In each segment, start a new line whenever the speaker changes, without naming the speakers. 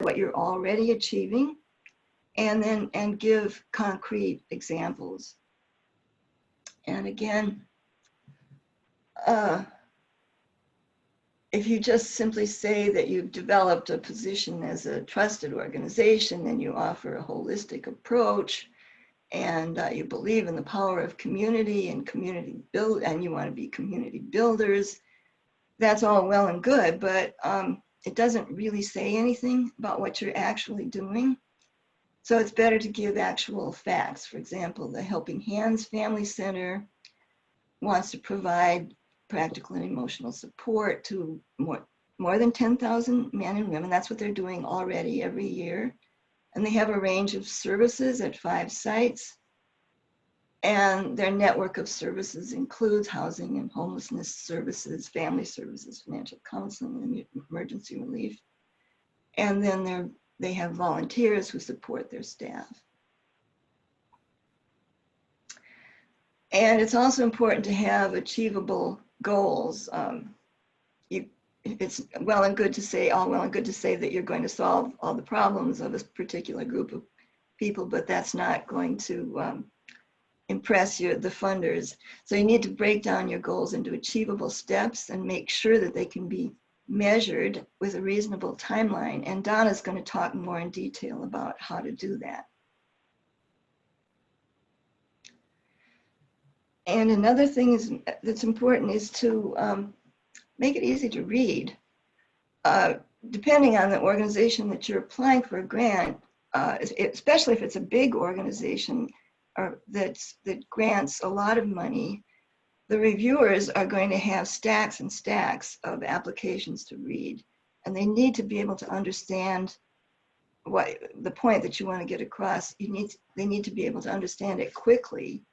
what you're already achieving, and give concrete examples. And again, if you just simply say that you've developed a position as a trusted organization and you offer a holistic approach, and you believe in the power of community and and you want to be community builders, that's all well and good, but it doesn't really say anything about what you're actually doing. So it's better to give actual facts. For example, the Helping Hands Family Center wants to provide practical and emotional support to more than 10,000 men and women. That's what they're doing already every year. And they have a range of services at 5 sites. And their network of services includes housing and homelessness services, family services, financial counseling, and emergency relief. And then they have volunteers who support their staff. And it's also important to have achievable goals. It's all well and good to say that you're going to solve all the problems of a particular group of people, but that's not going to impress the funders. So you need to break down your goals into achievable steps and make sure that they can be measured with a reasonable timeline. And Donna's going to talk more in detail about how to do that. And another thing that's important is to make it easy to read. Depending on the organization that you're applying for a grant, especially if it's a big organization that grants a lot of money, the reviewers are going to have stacks and stacks of applications to read. And they need to be able to understand what the point that you want to get across. They need to be able to understand it quickly.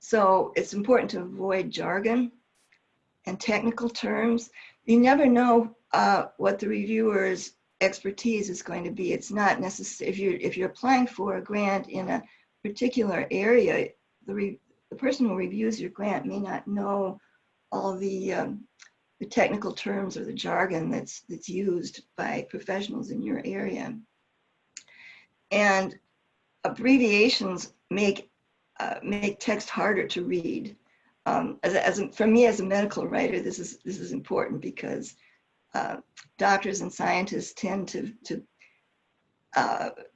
So it's important to avoid jargon and technical terms. You never know what the reviewer's expertise is going to be. It's not necessary. If you're applying for a grant in a particular area, the person who reviews your grant may not know all the technical terms or the jargon that's used by professionals in your area. And abbreviations make text harder to read. For me as a medical writer, this is important because doctors and scientists tend to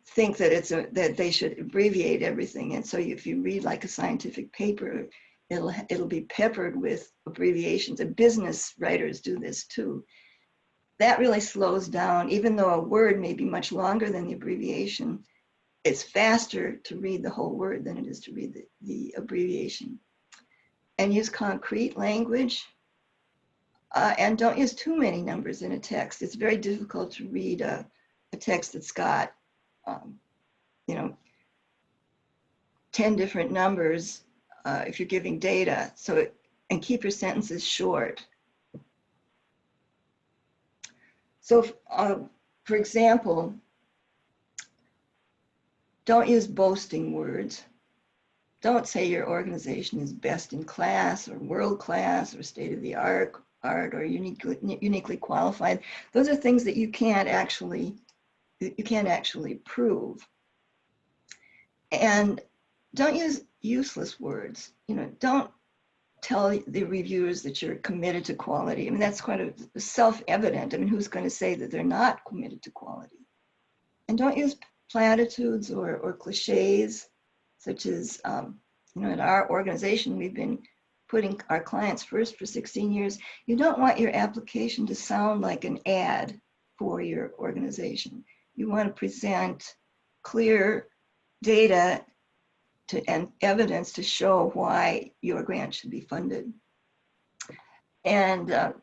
think that that they should abbreviate everything, and so if you read like a scientific paper, it'll be peppered with abbreviations. And business writers do this too. That really slows down. Even though a word may be much longer than the abbreviation, it's faster to read the whole word than it is to read the abbreviation. And use concrete language, and don't use too many numbers in a text. It's very difficult to read a text that's got 10 different numbers if you're giving data. And keep your sentences short. So for example, don't use boasting words. Don't say your organization is best in class or world class or state of the art or uniquely qualified. Those are things that you can't actually prove. And don't use useless words. Don't tell the reviewers that you're committed to quality. I mean, that's quite self-evident. I mean, who's going to say that they're not committed to quality? And don't use platitudes or cliches, such as, in our organization, we've been putting our clients first for 16 years. You don't want your application to sound like an ad for your organization. You want to present clear data and evidence to show why your grant should be funded. And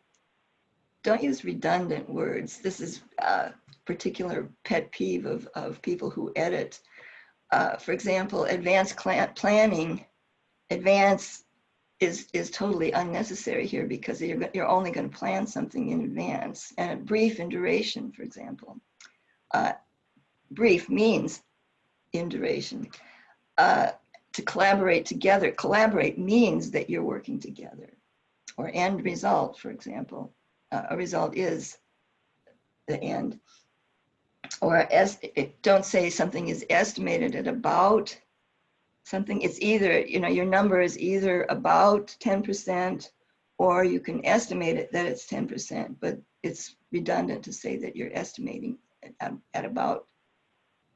don't use redundant words. This is a particular pet peeve of people who edit. For example, advanced planning. Advance is totally unnecessary here because you're only going to plan something in advance. And brief in duration, for example. Brief means in duration. To collaborate together. Collaborate means that you're working together. Or end result, for example. A result is the end. or don't say something is estimated at about something. It's either, your number is either about 10%, or you can estimate it that it's 10%, but it's redundant to say that you're estimating at about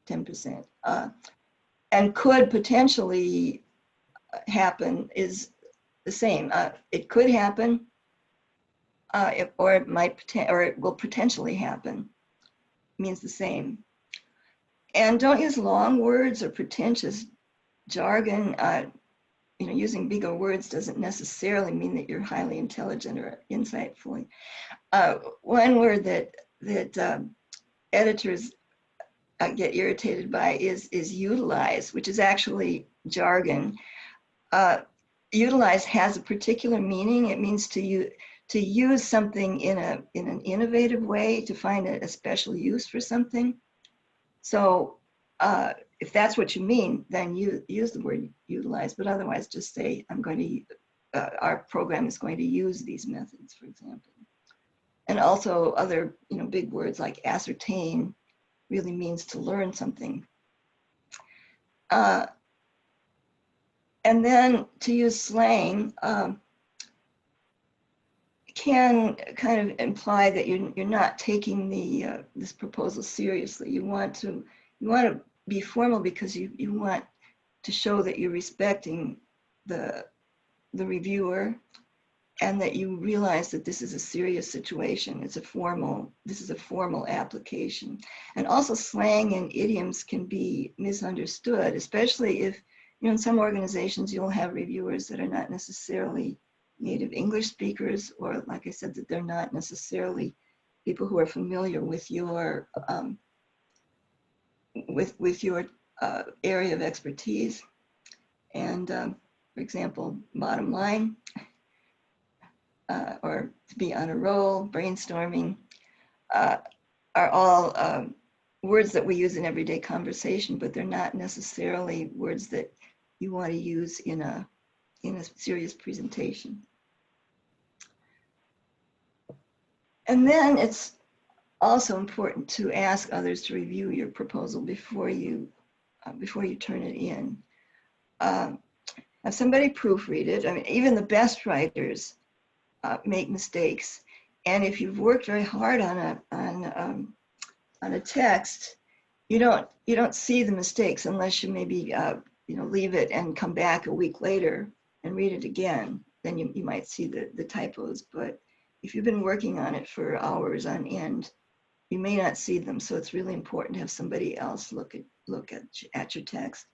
10%. And could potentially happen is the same. It could happen, or it will potentially happen. Means the same. And don't use long words or pretentious jargon. Using bigger words doesn't necessarily mean that you're highly intelligent or insightful. One word that editors get irritated by is utilize, which is actually jargon. Utilize has a particular meaning. It means to use something in an innovative way, to find a special use for something. So if that's what you mean, then you use the word utilize, but otherwise just say, our program is going to use these methods, for example. And also other, big words like ascertain really means to learn something. And then to use slang can kind of imply that you're not taking this proposal seriously. You want to be formal because you want to show that you're respecting the reviewer, and that you realize that this is a serious situation. This is a formal application. And also slang and idioms can be misunderstood, especially if, in some organizations you'll have reviewers that are not necessarily native English speakers, or like I said, that they're not necessarily people who are familiar with your area of expertise. And for example, bottom line, or to be on a roll, brainstorming, are all words that we use in everyday conversation, but they're not necessarily words that you want to use in a serious presentation. And then it's also important to ask others to review your proposal before you turn it in. Have somebody proofread it. I mean, even the best writers make mistakes, and if you've worked very hard on a text, you don't see the mistakes unless you maybe leave it and come back a week later and read it again. Then you might see the typos. But if you've been working on it for hours on end, you may not see them. So it's really important to have somebody else look at your text.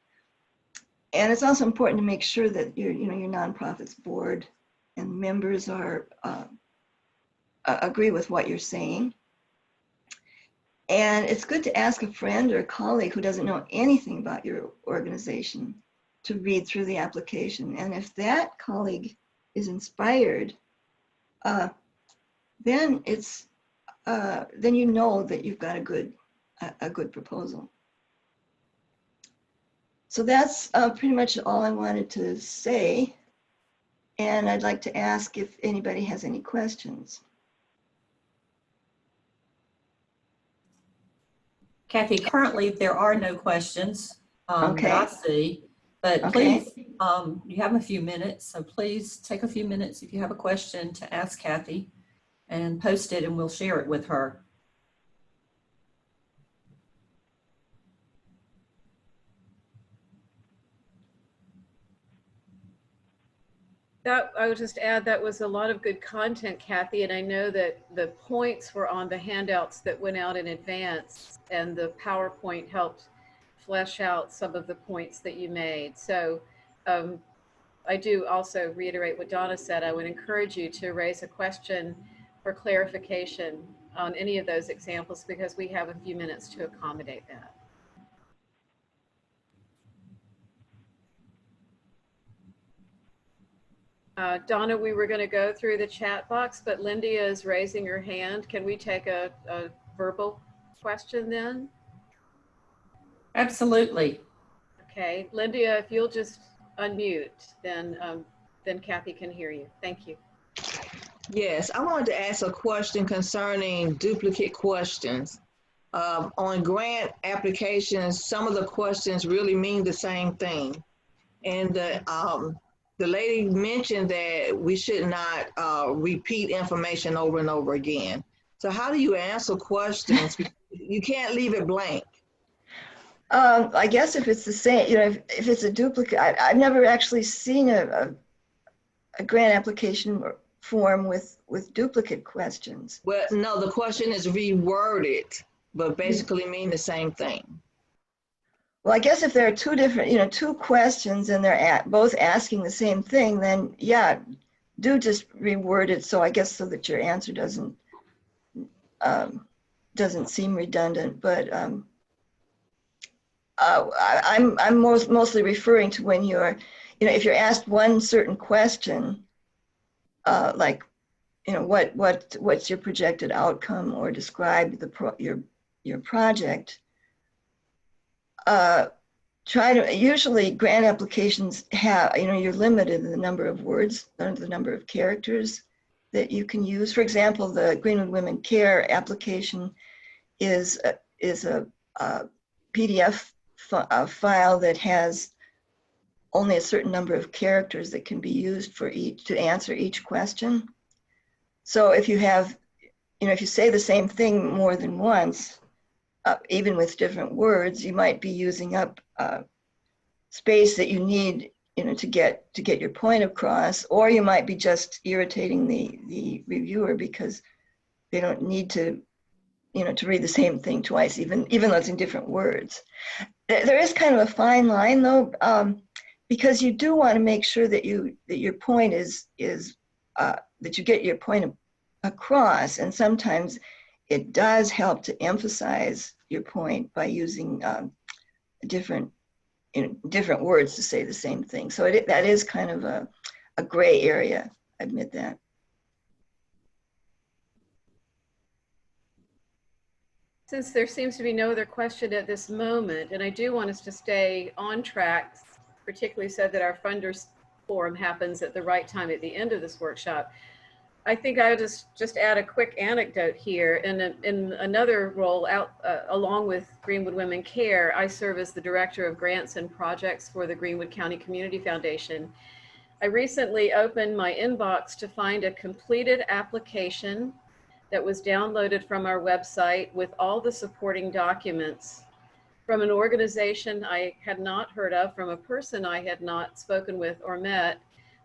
And it's also important to make sure that your nonprofit's board and members agree with what you're saying. And it's good to ask a friend or a colleague who doesn't know anything about your organization to read through the application. And if that colleague is inspired, then you know that you've got a good proposal. So that's pretty much all I wanted to say. And I'd like to ask if anybody has any questions.
Kathy, currently there are no questions
Okay.
that I see, but
Okay.
please, you have a few minutes, so please take a few minutes if you have a question to ask Kathy and post it and we'll share it with her.
I would just add that was a lot of good content, Kathy, and I know that the points were on the handouts that went out in advance, and the PowerPoint helped flesh out some of the points that you made. So I do also reiterate what Donna said. I would encourage you to raise a question for clarification on any of those examples, because we have a few minutes to accommodate that. Donna, we were going to go through the chat box, but Lindia is raising her hand. Can we take a verbal question then?
Absolutely.
Okay, Lindia, if you'll just unmute, then Kathy can hear you. Thank you.
Yes, I wanted to ask a question concerning duplicate questions. On grant applications, some of the questions really mean the same thing. And the lady mentioned that we should not repeat information over and over again. So how do you answer questions? You can't leave it blank.
I guess if it's the same, if it's a duplicate, I've never actually seen a grant application form with duplicate questions.
Well, no, the question is reworded, but basically mean the same thing.
Well, I guess if there are two different, two questions and they're both asking the same thing, then yeah, do just reword it. So I guess so that your answer doesn't seem redundant. But I'm mostly referring to when you're, if you're asked one certain question, like, what's your projected outcome, or describe your project. Usually grant applications have, you're limited in the number of words, the number of characters that you can use. For example, the Greenwood Women Care application is a PDF file that has only a certain number of characters that can be used to answer each question. So if you have, if you say the same thing more than once, even with different words, you might be using up space that you need, to get your point across, or you might be just irritating the reviewer because they don't need to, to read the same thing twice, even though it's in different words. There is kind of a fine line though, because you do want to make sure that your point is that you get your point across, and sometimes it does help to emphasize your point by using different words to say the same thing. So that is kind of a gray area, I admit that.
Since there seems to be no other question at this moment, and I do want us to stay on track, particularly so that our funders forum happens at the right time at the end of this workshop, I think I would just add a quick anecdote here. In another role along with Greenwood Women Care, I serve as the Director of Grants and Projects for the Greenwood County Community Foundation. I recently opened my inbox to find a completed application that was downloaded from our website with all the supporting documents from an organization I had not heard of, from a person I had not spoken with or met.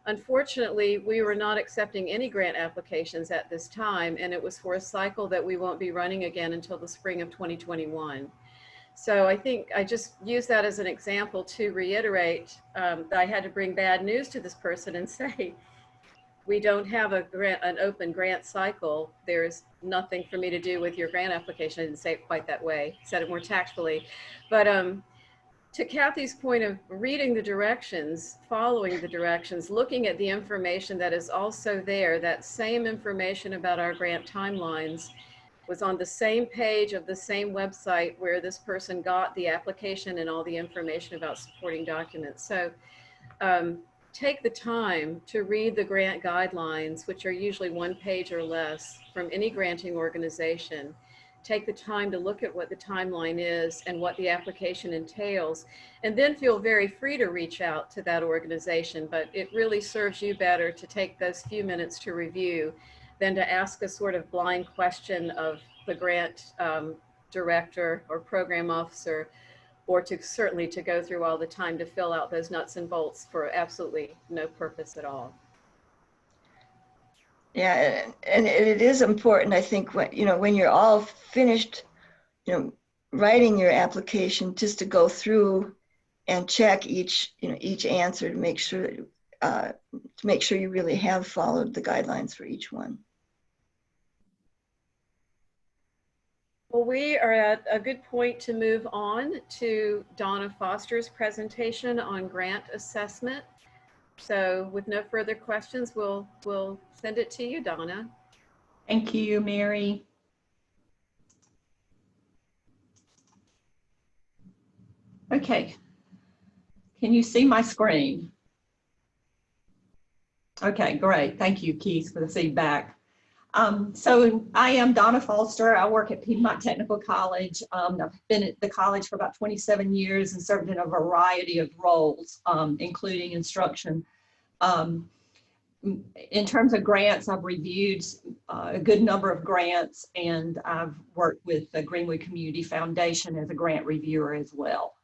Unfortunately, we were not accepting any grant applications at this time, and it was for a cycle that we won't be running again until the spring of 2021. So I think I just use that as an example to reiterate that I had to bring bad news to this person and say, we don't have an open grant cycle. There's nothing for me to do with your grant application. I didn't say it quite that way, said it more tactfully. But to Kathy's point of reading the directions, following the directions, looking at the information that is also there, that same information about our grant timelines was on the same page of the same website where this person got the application and all the information about supporting documents. So take the time to read the grant guidelines, which are usually 1 page or less from any granting organization. Take the time to look at what the timeline is and what the application entails, and then feel very free to reach out to that organization. But it really serves you better to take those few minutes to review than to ask a sort of blind question of the grant director or program officer, or certainly to go through all the time to fill out those nuts and bolts for absolutely no purpose at all.
Yeah, and it is important, I think, when you're all finished, writing your application, just to go through and check each answer to make sure you really have followed the guidelines for each one.
Well, we are at a good point to move on to Donna Foster's presentation on grant assessment. So with no further questions, we'll send it to you, Donna.
Thank you, Mary. Okay. Can you see my screen? Okay, great. Thank you, Keith, for the feedback. So I am Donna Foster. I work at Piedmont Technical College. I've been at the college for about 27 years and served in a variety of roles, including instruction. In terms of grants, I've reviewed a good number of grants, and I've worked with the Greenwood Community Foundation as a grant reviewer as well.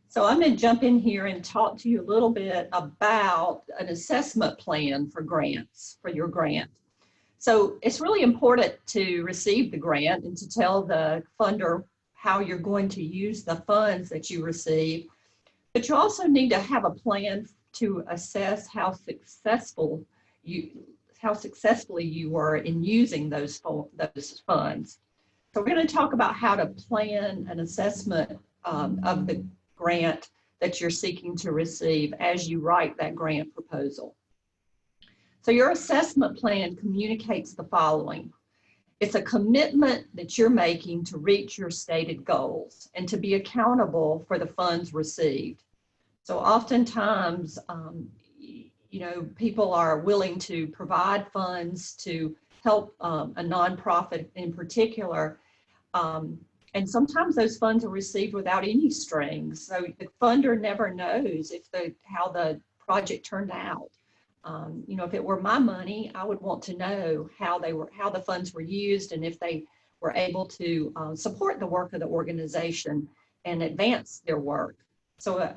So I'm going to jump in here and talk to you a little bit about an assessment plan for grants, for your grant. So it's really important to receive the grant and to tell the funder how you're going to use the funds that you receive, but you also need to have a plan to assess how successfully you were in using those funds. So we're going to talk about how to plan an assessment of the grant that you're seeking to receive as you write that grant proposal. So your assessment plan communicates the following. It's a commitment that you're making to reach your stated goals and to be accountable for the funds received. So oftentimes, people are willing to provide funds to help a nonprofit in particular, and sometimes those funds are received without any strings. So the funder never knows how the project turned out. If it were my money, I would want to know how the funds were used, and if they were able to support the work of the organization and advance their work. So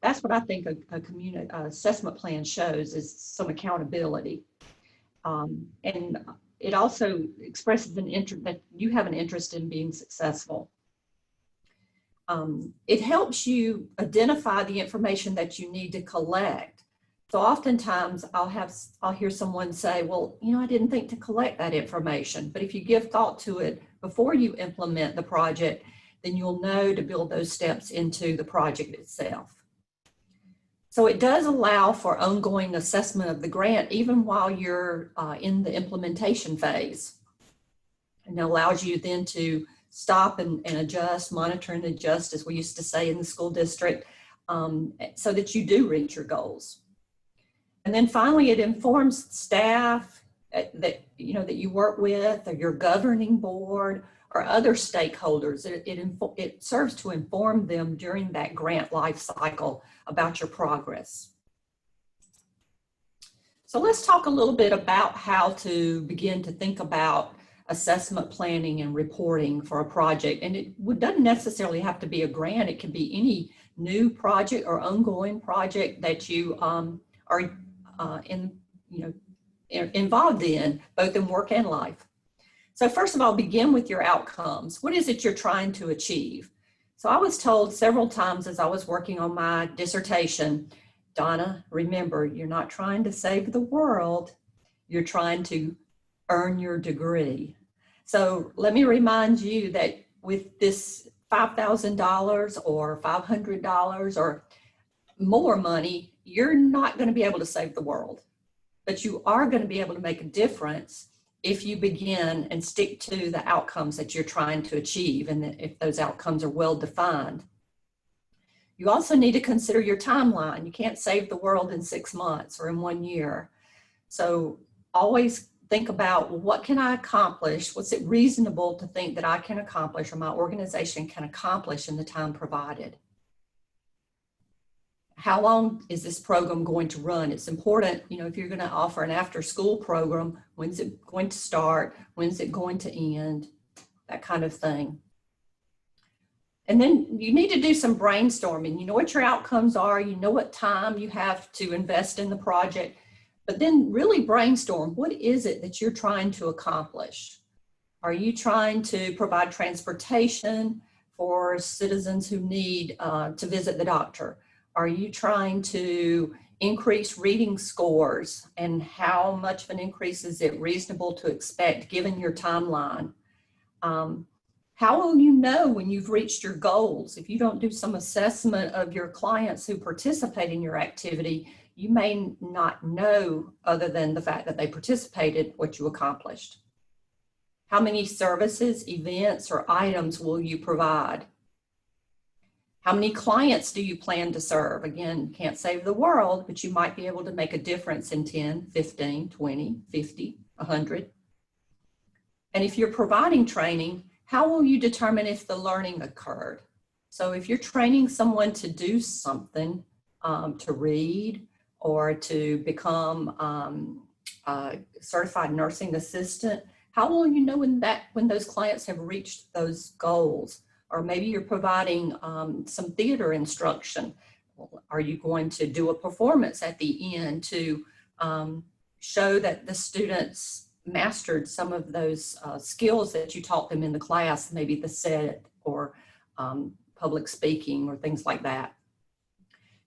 that's what I think a community assessment plan shows, is some accountability. And it also expresses an interest that you have an interest in being successful. It helps you identify the information that you need to collect. So oftentimes I'll hear someone say, well, I didn't think to collect that information. But if you give thought to it before you implement the project, then you'll know to build those steps into the project itself. So it does allow for ongoing assessment of the grant even while you're in the implementation phase. And it allows you then to stop and adjust, monitor and adjust, as we used to say in the school district, so that you do reach your goals. And then finally, it informs staff that you work with, or your governing board, or other stakeholders. It serves to inform them during that grant life cycle about your progress. So let's talk a little bit about how to begin to think about assessment planning and reporting for a project. And it doesn't necessarily have to be a grant. It can be any new project or ongoing project that you are involved in, both in work and life. So first of all, begin with your outcomes. What is it you're trying to achieve? So I was told several times as I was working on my dissertation, Donna, remember, you're not trying to save the world, you're trying to earn your degree. So let me remind you that with this $5,000 or $500 or more money, you're not going to be able to save the world, but you are going to be able to make a difference if you begin and stick to the outcomes that you're trying to achieve, and if those outcomes are well defined. You also need to consider your timeline. You can't save the world in 6 months or in 1 year. So always think about, what can I accomplish? What's it reasonable to think that I can accomplish or my organization can accomplish in the time provided? How long is this program going to run? It's important, if you're going to offer an after-school program, when's it going to start? When's it going to end? That kind of thing. And then you need to do some brainstorming. You know what your outcomes are. You know what time you have to invest in the project. But then really brainstorm, what is it that you're trying to accomplish? Are you trying to provide transportation for citizens who need to visit the doctor? Are you trying to increase reading scores, and how much of an increase is it reasonable to expect given your timeline? How will you know when you've reached your goals? If you don't do some assessment of your clients who participate in your activity, you may not know, other than the fact that they participated, what you accomplished. How many services, events, or items will you provide? How many clients do you plan to serve? Again, you can't save the world, but you might be able to make a difference in 10, 15, 20, 50, 100. And if you're providing training, how will you determine if the learning occurred? So if you're training someone to do something, to read or to become a certified nursing assistant, how will you know when those clients have reached those goals? Or maybe you're providing some theater instruction. Are you going to do a performance at the end to show that the students mastered some of those skills that you taught them in the class, maybe the set or public speaking or things like that?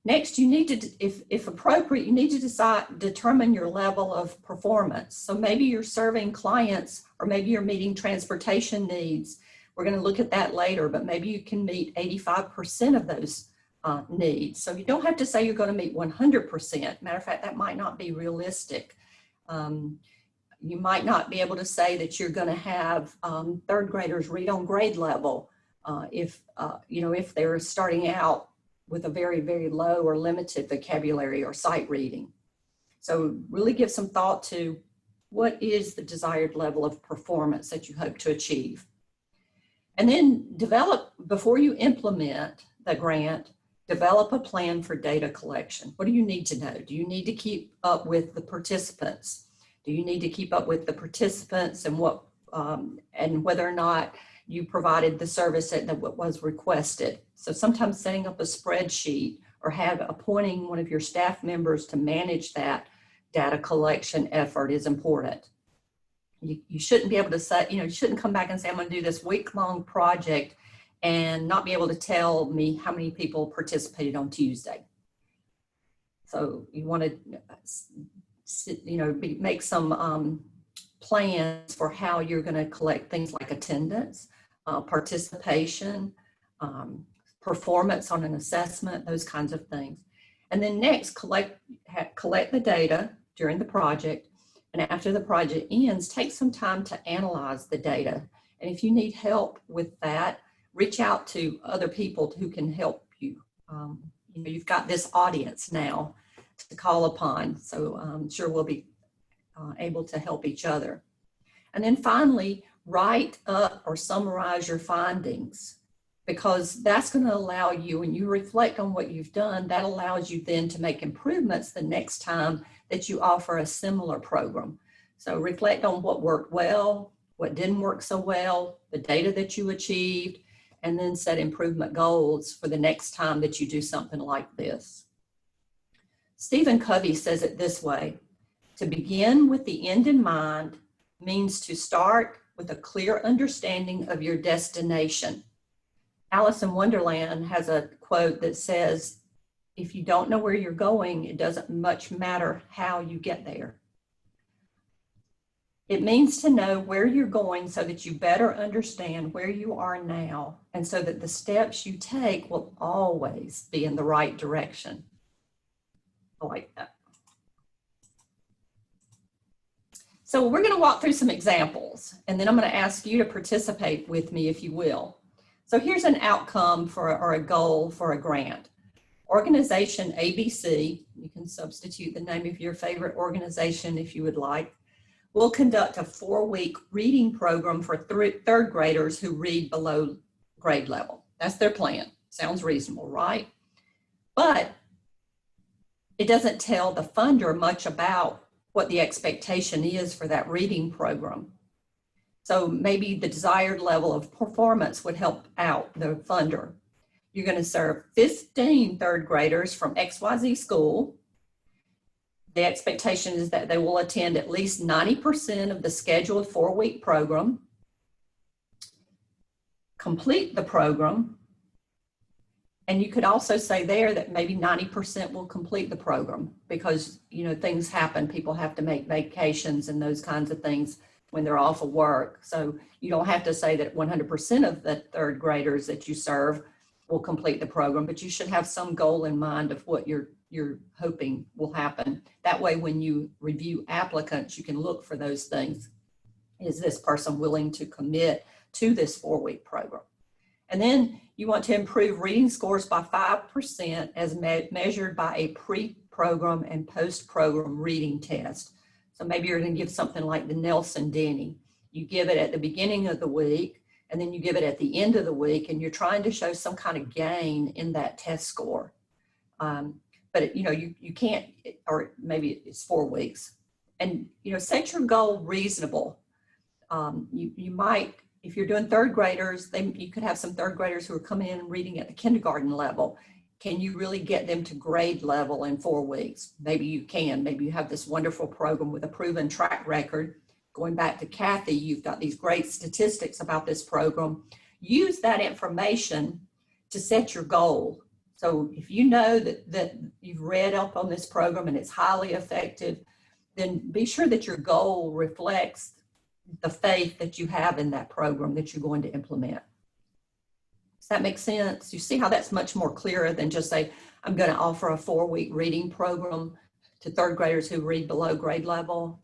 Next, you need to, if appropriate, you need to determine your level of performance. So maybe you're serving clients, or maybe you're meeting transportation needs. We're going to look at that later, but maybe you can meet 85% of those needs. So you don't have to say you're going to meet 100%. Matter of fact, that might not be realistic. You might not be able to say that you're going to have third graders read on grade level if they're starting out with a very, very low or limited vocabulary or sight reading. So really give some thought to what is the desired level of performance that you hope to achieve. And then before you implement the grant, develop a plan for data collection. What do you need to know? Do you need to keep up with the participants? Do you need to keep up with the participants and and whether or not you provided the service that was requested? So sometimes setting up a spreadsheet or appointing one of your staff members to manage that data collection effort is important. You shouldn't be able to say, you shouldn't come back and say, I'm going to do this week-long project and not be able to tell me how many people participated on Tuesday. So you want to, make some plans for how you're going to collect things like attendance, participation, performance on an assessment, those kinds of things. And then next, collect the data during the project. And after the project ends, take some time to analyze the data. And if you need help with that, reach out to other people who can help you. You've got this audience now to call upon. So I'm sure we'll be able to help each other. And then finally, write up or summarize your findings, because that's going to allow you, when you reflect on what you've done, that allows you then to make improvements the next time that you offer a similar program. So reflect on what worked well, what didn't work so well, the data that you achieved, and then set improvement goals for the next time that you do something like this. Stephen Covey says it this way: to begin with the end in mind means to start with a clear understanding of your destination. Alice in Wonderland has a quote that says, if you don't know where you're going, it doesn't much matter how you get there. It means to know where you're going so that you better understand where you are now, and so that the steps you take will always be in the right direction. I like that. So we're going to walk through some examples, and then I'm going to ask you to participate with me, if you will. So here's an outcome or a goal for a grant. Organization ABC, you can substitute the name of your favorite organization if you would like, will conduct a 4-week reading program for third graders who read below grade level. That's their plan. Sounds reasonable, right? But it doesn't tell the funder much about what the expectation is for that reading program. So maybe the desired level of performance would help out the funder. You're going to serve 15 third graders from XYZ school. The expectation is that they will attend at least 90% of the scheduled 4-week program, complete the program, and you could also say there that maybe 90% will complete the program because, things happen. People have to make vacations and those kinds of things when they're off of work. So you don't have to say that 100% of the third graders that you serve will complete the program, but you should have some goal in mind of what you're hoping will happen. That way, when you review applicants, you can look for those things. Is this person willing to commit to this 4-week program? And then you want to improve reading scores by 5% as measured by a pre-program and post-program reading test. So maybe you're going to give something like the Nelson-Denny. you give it at the beginning of the week, and then you give it at the end of the week, and you're trying to show some kind of gain in that test score. But you can't, or maybe it's 4 weeks. And, set your goal reasonable. You might, if you're doing third graders, you could have some third graders who are coming in and reading at the kindergarten level. Can you really get them to grade level in 4 weeks? Maybe you can. Maybe you have this wonderful program with a proven track record. Going back to Kathy, you've got these great statistics about this program. Use that information to set your goal. So if you know that you've read up on this program and it's highly effective, then be sure that your goal reflects the faith that you have in that program that you're going to implement. Does that make sense? You see how that's much more clearer than just say, I'm going to offer a 4-week reading program to third graders who read below grade level.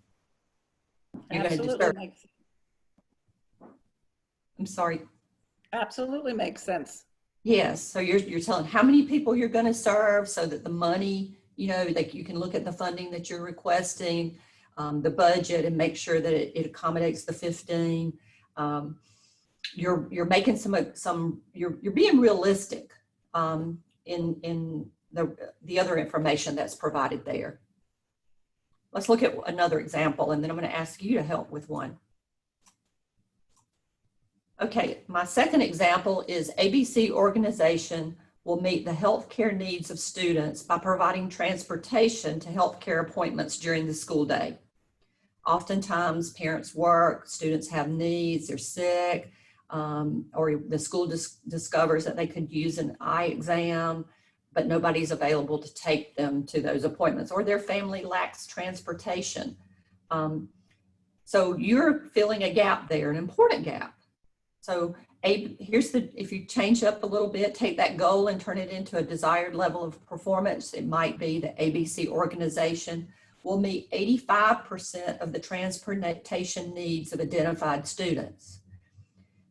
You're
Absolutely makes sense.
I'm sorry.
Absolutely makes sense.
Yes. So you're telling how many people you're going to serve so that the money, like you can look at the funding that you're requesting, the budget, and make sure that it accommodates the 15. You're making you're being realistic in the other information that's provided there. Let's look at another example, and then I'm going to ask you to help with one. Okay, my second example is ABC organization will meet the healthcare needs of students by providing transportation to healthcare appointments during the school day. Oftentimes parents work, students have needs, they're sick, or the school discovers that they could use an eye exam, but nobody's available to take them to those appointments, or their family lacks transportation. So you're filling a gap there, an important gap. So if you change up a little bit, take that goal and turn it into a desired level of performance. It might be the ABC organization will meet 85% of the transportation needs of identified students.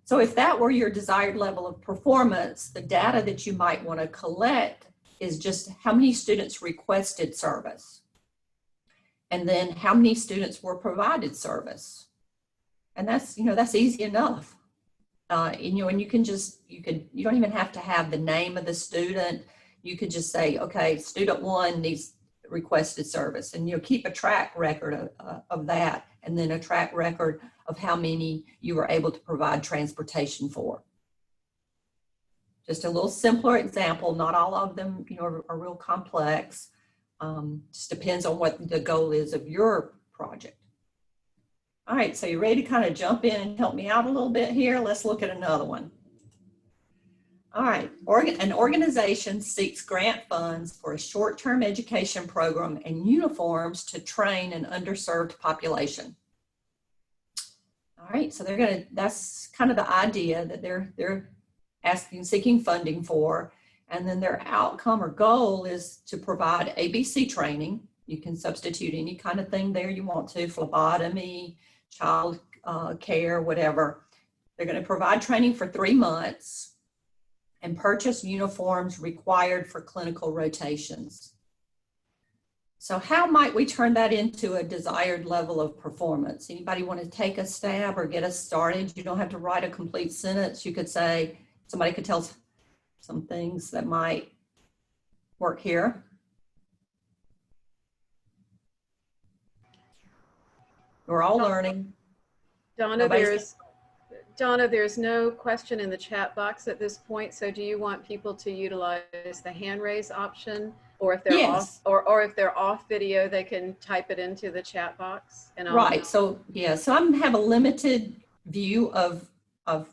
So if that were your desired level of performance, the data that you might want to collect is just how many students requested service, and then how many students were provided service. And that's easy enough. And you don't even have to have the name of the student. You could just say, okay, student 1 needs requested service, and keep a track record of that, and then a track record of how many you were able to provide transportation for. Just a little simpler example. Not all of them, are real complex. Just depends on what the goal is of your project. All right, so you ready to kind of jump in and help me out a little bit here? Let's look at another one. All right, an organization seeks grant funds for a short-term education program and uniforms to train an underserved population. All right, so that's kind of the idea that they're seeking funding for, and then their outcome or goal is to provide ABC training. You can substitute any kind of thing there you want to, phlebotomy, child care, whatever. They're going to provide training for 3 months and purchase uniforms required for clinical rotations. So how might we turn that into a desired level of performance? Anybody want to take a stab or get us started? You don't have to write a complete sentence. You could say, somebody could tell some things that might work here. We're all learning.
Donna, there's no question in the chat box at this point. So do you want people to utilize the hand raise option, or if they're off, or if they're off video, they can type it into the chat box? And
right. So yeah. So I have a limited view of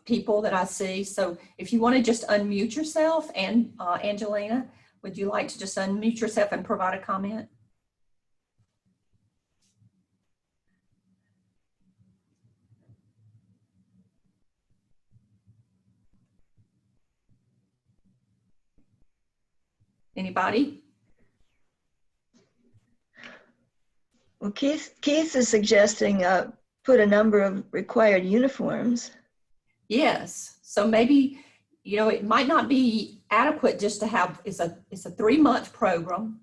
people that I see. So if you want to just unmute yourself, and Angelina, would you like to just unmute yourself and provide a comment? Anybody?
Well, Keith is suggesting put a number of required uniforms.
Yes. So maybe, it might not be adequate just to have, it's a 3-month program.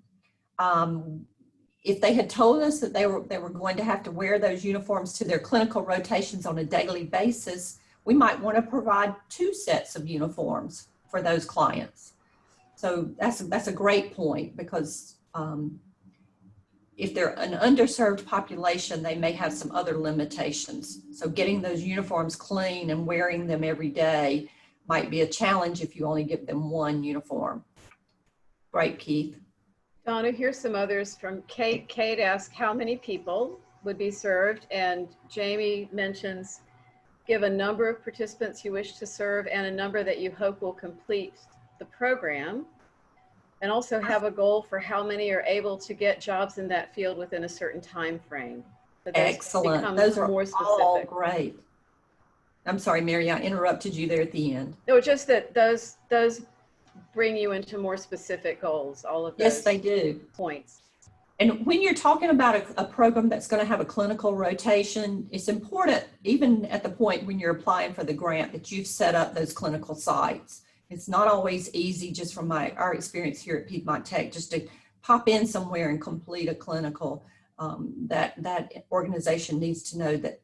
if they had told us that they were going to have to wear those uniforms to their clinical rotations on a daily basis, we might want to provide 2 sets of uniforms for those clients. So that's a great point, because if they're an underserved population, they may have some other limitations. So getting those uniforms clean and wearing them every day might be a challenge if you only give them 1 uniform. Great, Keith.
Donna, here's some others from Kate. Kate asked how many people would be served, and Jamie mentions give a number of participants you wish to serve and a number that you hope will complete the program, and also have a goal for how many are able to get jobs in that field within a certain time frame. So
Excellent. Those are all great. I'm sorry, Mary, I interrupted you there at the end.
No, just that those bring you into more specific goals, all of those.
Yes, they do.
Points.
And when you're talking about a program that's going to have a clinical rotation, it's important, even at the point when you're applying for the grant, that you've set up those clinical sites. It's not always easy, just from our experience here at Piedmont Tech, just to pop in somewhere and complete a clinical. That organization needs to know that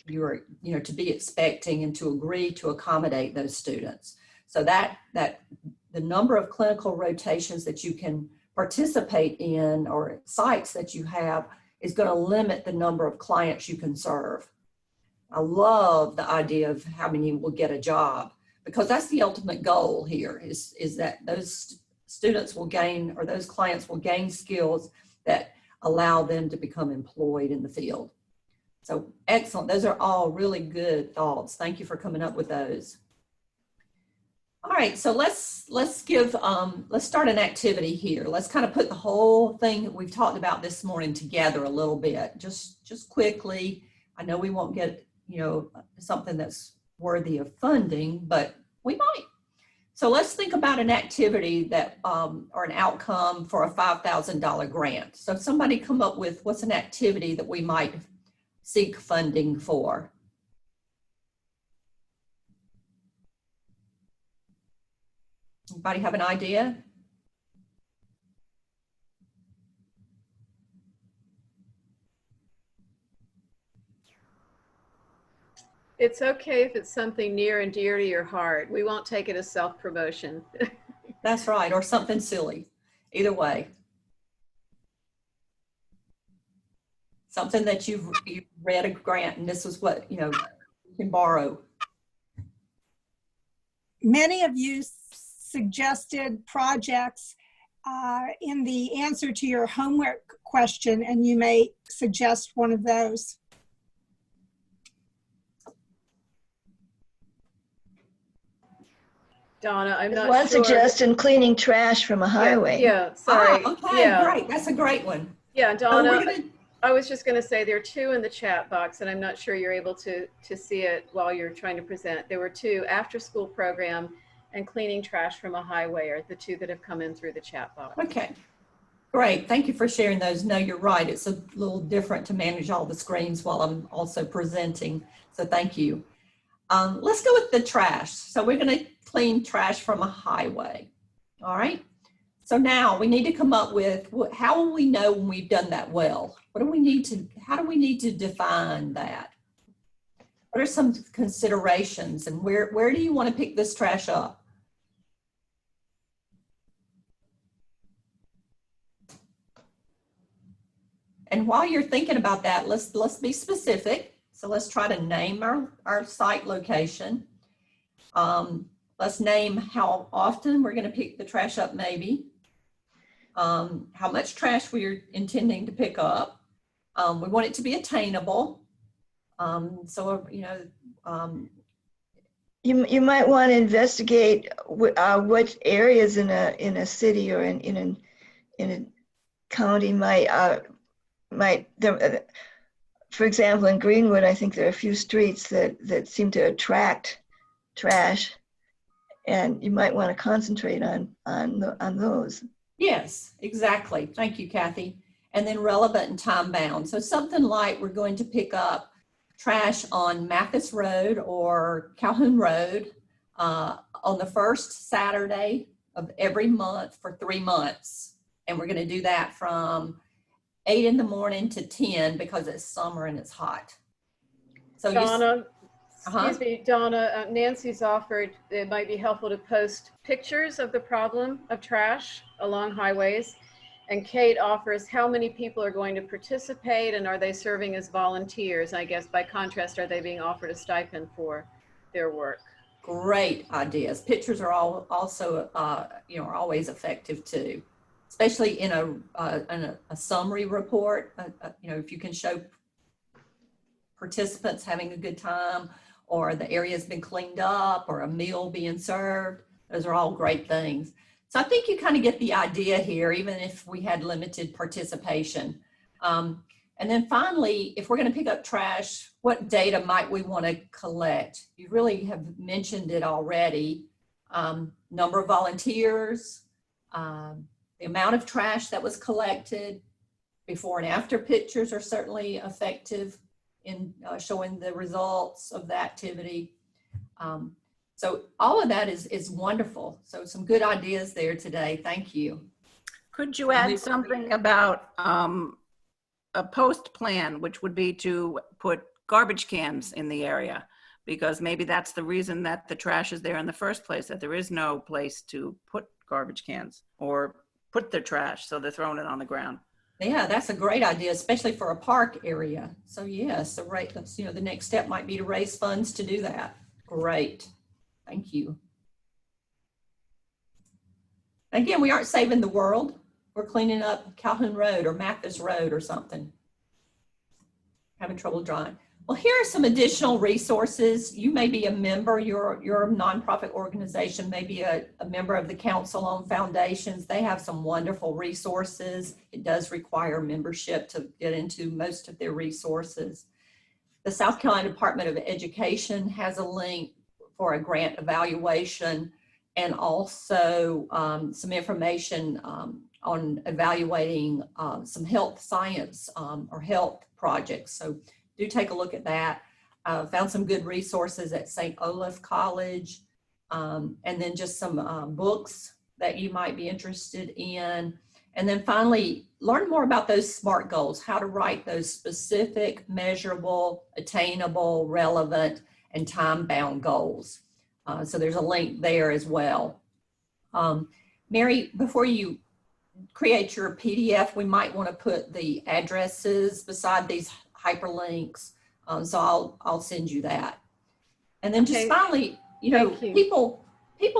you're, to be expecting and to agree to accommodate those students. So that the number of clinical rotations that you can participate in, or sites that you have, is going to limit the number of clients you can serve. I love the idea of how many will get a job, because that's the ultimate goal here, is that those students will gain, or those clients will gain, skills that allow them to become employed in the field. So excellent. Those are all really good thoughts. Thank you for coming up with those. All right, so let's start an activity here. Let's kind of put the whole thing that we've talked about this morning together a little bit, just quickly. I know we won't get, something that's worthy of funding, but we might. So let's think about an activity that, or an outcome for a $5,000 grant. So somebody come up with, what's an activity that we might seek funding for? Anybody have an idea?
It's okay if it's something near and dear to your heart. We won't take it as self-promotion.
That's right, or something silly. Either way. Something that you've read a grant and this is what, you can borrow.
Many of you suggested projects in the answer to your homework question, and you may suggest one of those.
Donna, I'm not
One
sure.
suggestion, cleaning trash from a highway.
Yeah, sorry.
Okay,
yeah.
great. That's a great one.
Yeah,
So
Donna, I was just going to say there are 2 in the chat box, and I'm not sure you're able to see it while you're trying to present. There were 2, after-school program and cleaning trash from a highway, are the 2 that have come in through the chat box.
Okay, great. Thank you for sharing those. No, you're right. It's a little different to manage all the screens while I'm also presenting. So thank you. Let's go with the trash. So we're going to clean trash from a highway. All right. So now we need to come up with, how will we know when we've done that well? What do we need to, how do we need to define that? What are some considerations, and where do you want to pick this trash up? And while you're thinking about that, let's be specific. So let's try to name our site location. Let's name how often we're going to pick the trash up, maybe. How much trash we're intending to pick up. We want it to be attainable.
You might want to investigate what areas in a city or in a county might for example, in Greenwood, I think there are a few streets that seem to attract trash, and you might want to concentrate on those.
Yes, exactly. Thank you, Kathy. And then relevant and time bound. So something like we're going to pick up trash on Mathis Road or Calhoun Road on the first Saturday of every month for 3 months. And we're going to do that from 8 in the morning to 10 because it's summer and it's hot. So
Donna,
Uh-huh.
excuse me, Donna, Nancy's offered it might be helpful to post pictures of the problem of trash along highways. And Kate offers how many people are going to participate and are they serving as volunteers? I guess by contrast, are they being offered a stipend for their work?
great ideas. Pictures are also, are always effective too, especially in a summary report. If you can show participants having a good time, or the area's been cleaned up, or a meal being served, those are all great things. So I think you kind of get the idea here, even if we had limited participation. And then finally, if we're going to pick up trash, what data might we want to collect? You really have mentioned it already. Number of volunteers, the amount of trash that was collected. Before and after pictures are certainly effective in showing the results of the activity. So all of that is wonderful. So some good ideas there today. Thank you.
Could you add something about a post plan, which would be to put garbage cans in the area? Because maybe that's the reason that the trash is there in the first place, that there is no place to put garbage cans or put their trash, so they're throwing it on the ground.
Yeah, that's a great idea, especially for a park area. So yes, the next step might be to raise funds to do that. Great. Thank you. Again, we aren't saving the world. We're cleaning up Calhoun Road or Mathis Road or something. Having trouble drawing. Well, here are some additional resources. You may be a member, your nonprofit organization may be a member of the Council on Foundations. They have some wonderful resources. It does require membership to get into most of their resources. The South Carolina Department of Education has a link for a grant evaluation, and also some information on evaluating some health science or health projects. So do take a look at that. Found some good resources at St. Olaf College, and then just some books that you might be interested in. And then finally, learn more about those SMART goals, how to write those specific, measurable, attainable, relevant, and time-bound goals. So there's a link there as well. Mary, before you create your PDF, we might want to put the addresses beside these hyperlinks. So I'll send you that. And then just finally, people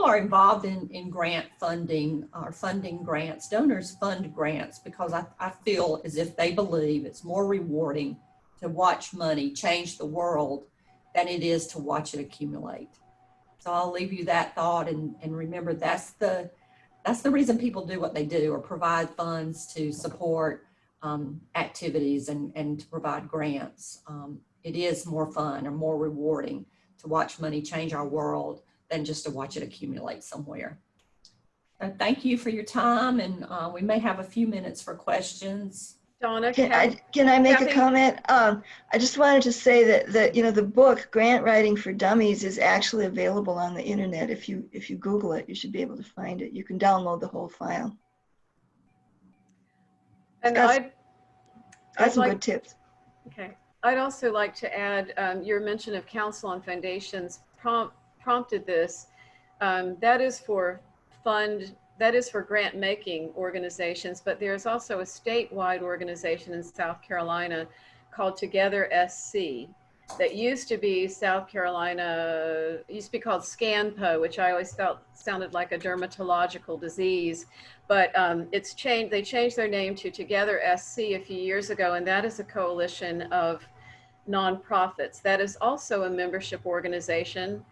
are involved in grant funding or funding grants. Donors fund grants because I feel as if they believe it's more rewarding to watch money change the world than it is to watch it accumulate. So I'll leave you that thought, and remember that's the reason people do what they do, or provide funds to support activities and to provide grants. It is more fun or more rewarding to watch money change our world than just to watch it accumulate somewhere. So thank you for your time, and we may have a few minutes for questions.
Donna,
Can I make
Kathy?
a comment? I just wanted to say that the book Grant Writing for Dummies is actually available on the internet. If you Google it, you should be able to find it. You can download the whole file.
And
I'd some
like-
good tips.
Okay. I'd also like to add your mention of Council on Foundations prompted this. That is for grant making organizations, but there's also a statewide organization in South Carolina called Together SC that used to be South Carolina, used to be called SCANPO, which I always felt sounded like a dermatological disease, but it's changed. They changed their name to Together SC a few years ago, and that is a coalition of nonprofits. That is also a membership organization.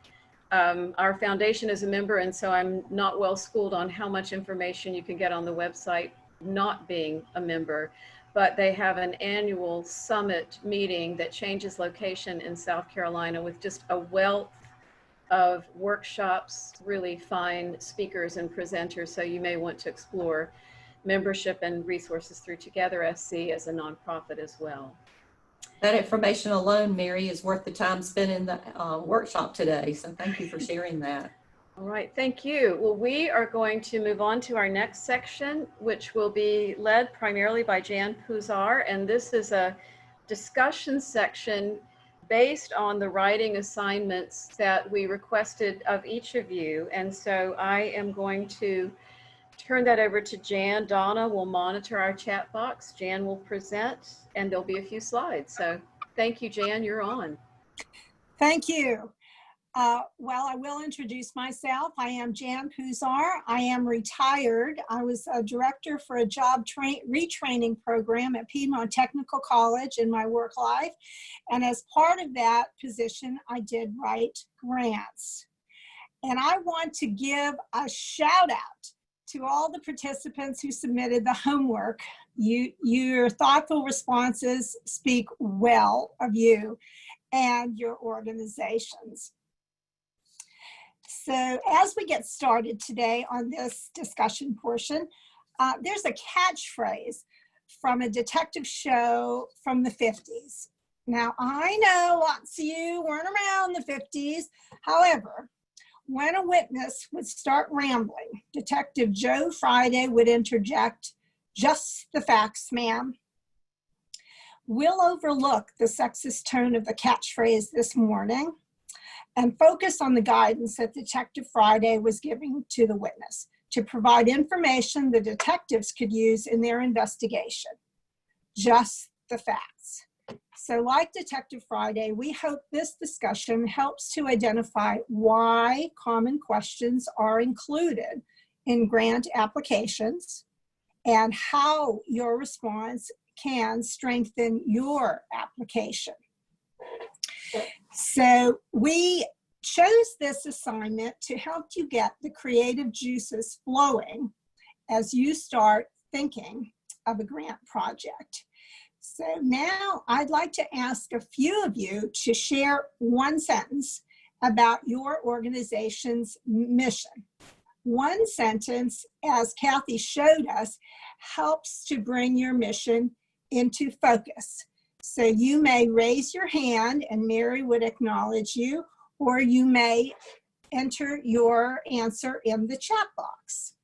Our foundation is a member, and so I'm not well schooled on how much information you can get on the website not being a member, but they have an annual summit meeting that changes location in South Carolina with just a wealth of workshops, really fine speakers and presenters. So you may want to explore membership and resources through Together SC as a nonprofit as well.
That information alone, Mary, is worth the time spent in the workshop today. So thank you for sharing that.
All right, thank you. Well, we are going to move on to our next section, which will be led primarily by Jan Puzar. And this is a discussion section based on the writing assignments that we requested of each of you. And so I am going to turn that over to Jan. Donna will monitor our chat box. Jan will present, and there'll be a few slides. So thank you, Jan, you're on.
Thank you. Well, I will introduce myself. I am Jan Puzar. I am retired. I was a director for a job retraining program at Piedmont Technical College in my work life. And as part of that position, I did write grants. And I want to give a shout out to all the participants who submitted the homework. Your thoughtful responses speak well of you and your organizations. So as we get started today on this discussion portion, there's a catchphrase from a detective show from the 50s. Now, I know lots of you weren't around the 50s. However, when a witness would start rambling, Detective Joe Friday would interject, "Just the facts, ma'am." We'll overlook the sexist tone of the catchphrase this morning and focus on the guidance that Detective Friday was giving to the witness to provide information the detectives could use in their investigation. Just the facts. So like Detective Friday, we hope this discussion helps to identify why common questions are included in grant applications and how your response can strengthen your application. So we chose this assignment to help you get the creative juices flowing as you start thinking of a grant project. So now I'd like to ask a few of you to share one sentence about your organization's mission. One sentence, as Kathy showed us, helps to bring your mission into focus. So you may raise your hand and Mary would acknowledge you, or you may enter your answer in the chat box.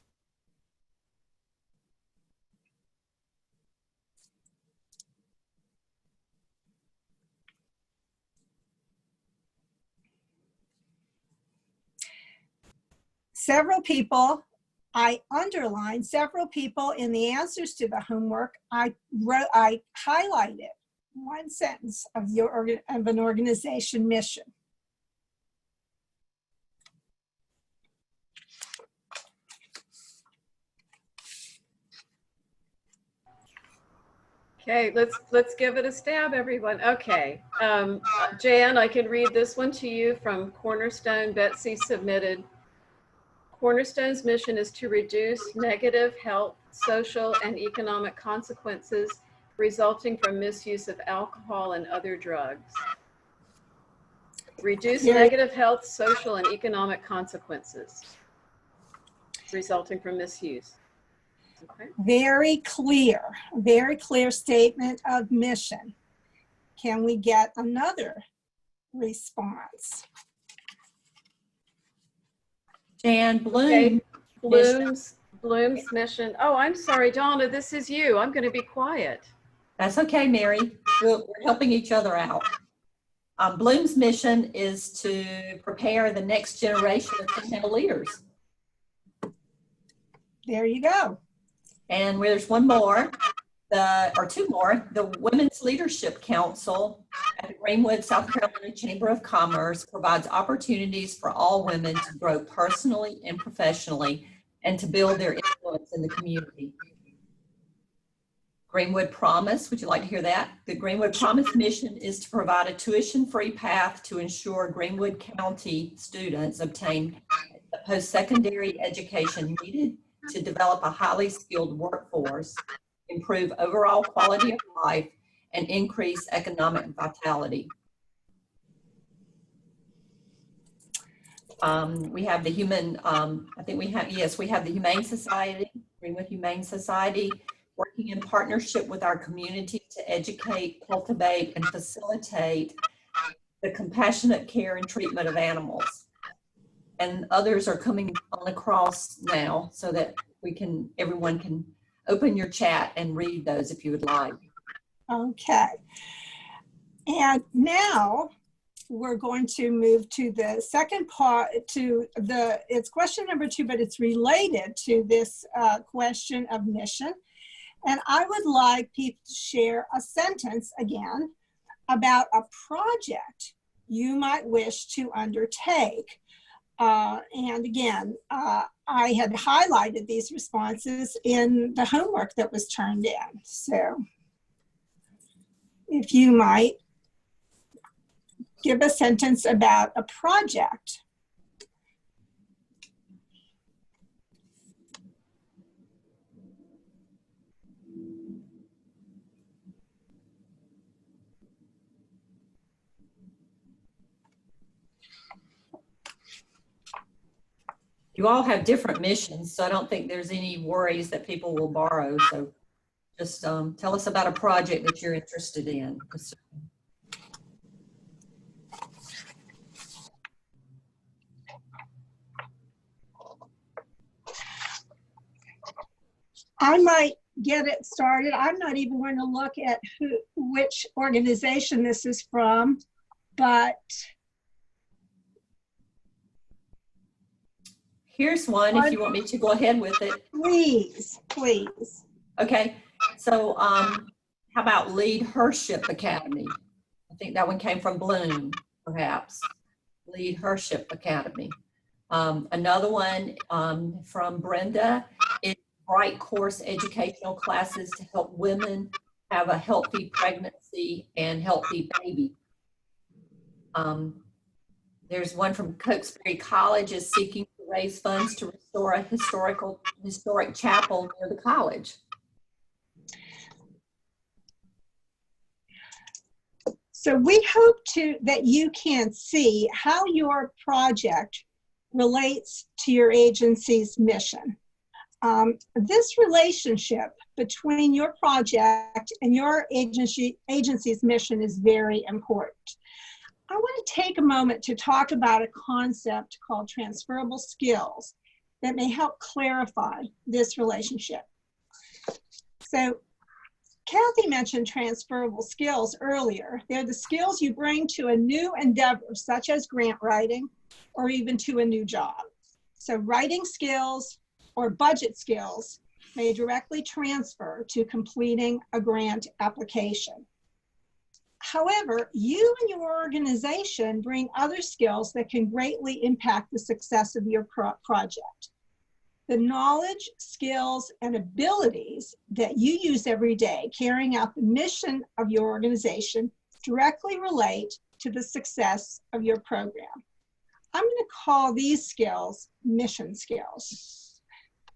Several people, I underlined several people in the answers to the homework. I highlighted one sentence of an organization mission.
Okay, let's give it a stab, everyone. Okay, Jan, I can read this one to you from Cornerstone. Betsy submitted. Cornerstone's mission is to reduce negative health, social, and economic consequences resulting from misuse of alcohol and other drugs. Reduce negative health, social, and economic consequences resulting from misuse. Okay.
Very clear statement of mission. Can we get another response?
Jan, Bloom.
Okay. Bloom's mission. Oh, I'm sorry, Donna, this is you. I'm going to be quiet.
That's okay, Mary. We're helping each other out. Bloom's mission is to prepare the next generation of female leaders.
There you go.
And there's one more, or two more. The Women's Leadership Council at the Greenwood, South Carolina Chamber of Commerce provides opportunities for all women to grow personally and professionally and to build their influence in the community. Greenwood Promise, would you like to hear that? The Greenwood Promise mission is to provide a tuition-free path to ensure Greenwood County students obtain the post-secondary education needed to develop a highly skilled workforce, improve overall quality of life, and increase economic vitality. We have the Humane Society, Greenwood Humane Society, working in partnership with our community to educate, cultivate, and facilitate the compassionate care and treatment of animals. and others are coming on across now so that everyone can open your chat and read those if you would like.
Okay. And now we're going to move to the second part, it's question number 2, but it's related to this question of mission. And I would like people to share a sentence again about a project you might wish to undertake. And again, I had highlighted these responses in the homework that was turned in. So if you might give a sentence about a project.
You all have different missions, so I don't think there's any worries that people will borrow. So just tell us about a project that you're interested in.
I might get it started. I'm not even going to look at which organization this is from, but
here's one if you want me to go ahead with it.
Please.
Okay, so how about Lead Hership Academy? I think that one came from Bloom, perhaps. Lead Hership Academy. Another one from Brenda is Bright Course Educational Classes to help women have a healthy pregnancy and healthy baby. There's one from Cokesbury College is seeking to raise funds to restore a historic chapel near the college.
So we hope that you can see how your project relates to your agency's mission. This relationship between your project and your agency's mission is very important. I want to take a moment to talk about a concept called transferable skills that may help clarify this relationship. So Kathy mentioned transferable skills earlier. They're the skills you bring to a new endeavor, such as grant writing, or even to a new job. So writing skills or budget skills may directly transfer to completing a grant application. However, you and your organization bring other skills that can greatly impact the success of your project. The knowledge, skills, and abilities that you use every day carrying out the mission of your organization directly relate to the success of your program. I'm going to call these skills mission skills.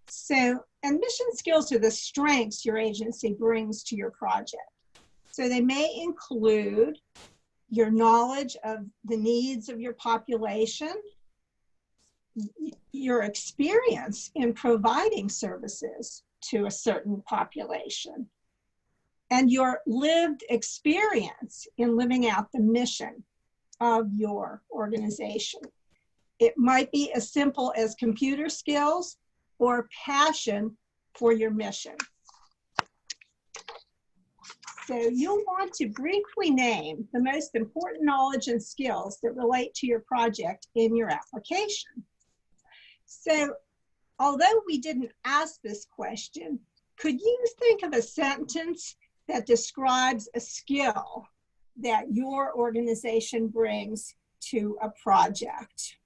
So, and mission skills are the strengths your agency brings to your project. So they may include your knowledge of the needs of your population, your experience in providing services to a certain population, and your lived experience in living out the mission of your organization. It might be as simple as computer skills or passion for your mission. So you'll want to briefly name the most important knowledge and skills that relate to your project in your application. So although we didn't ask this question, could you think of a sentence that describes a skill that your organization brings to a project?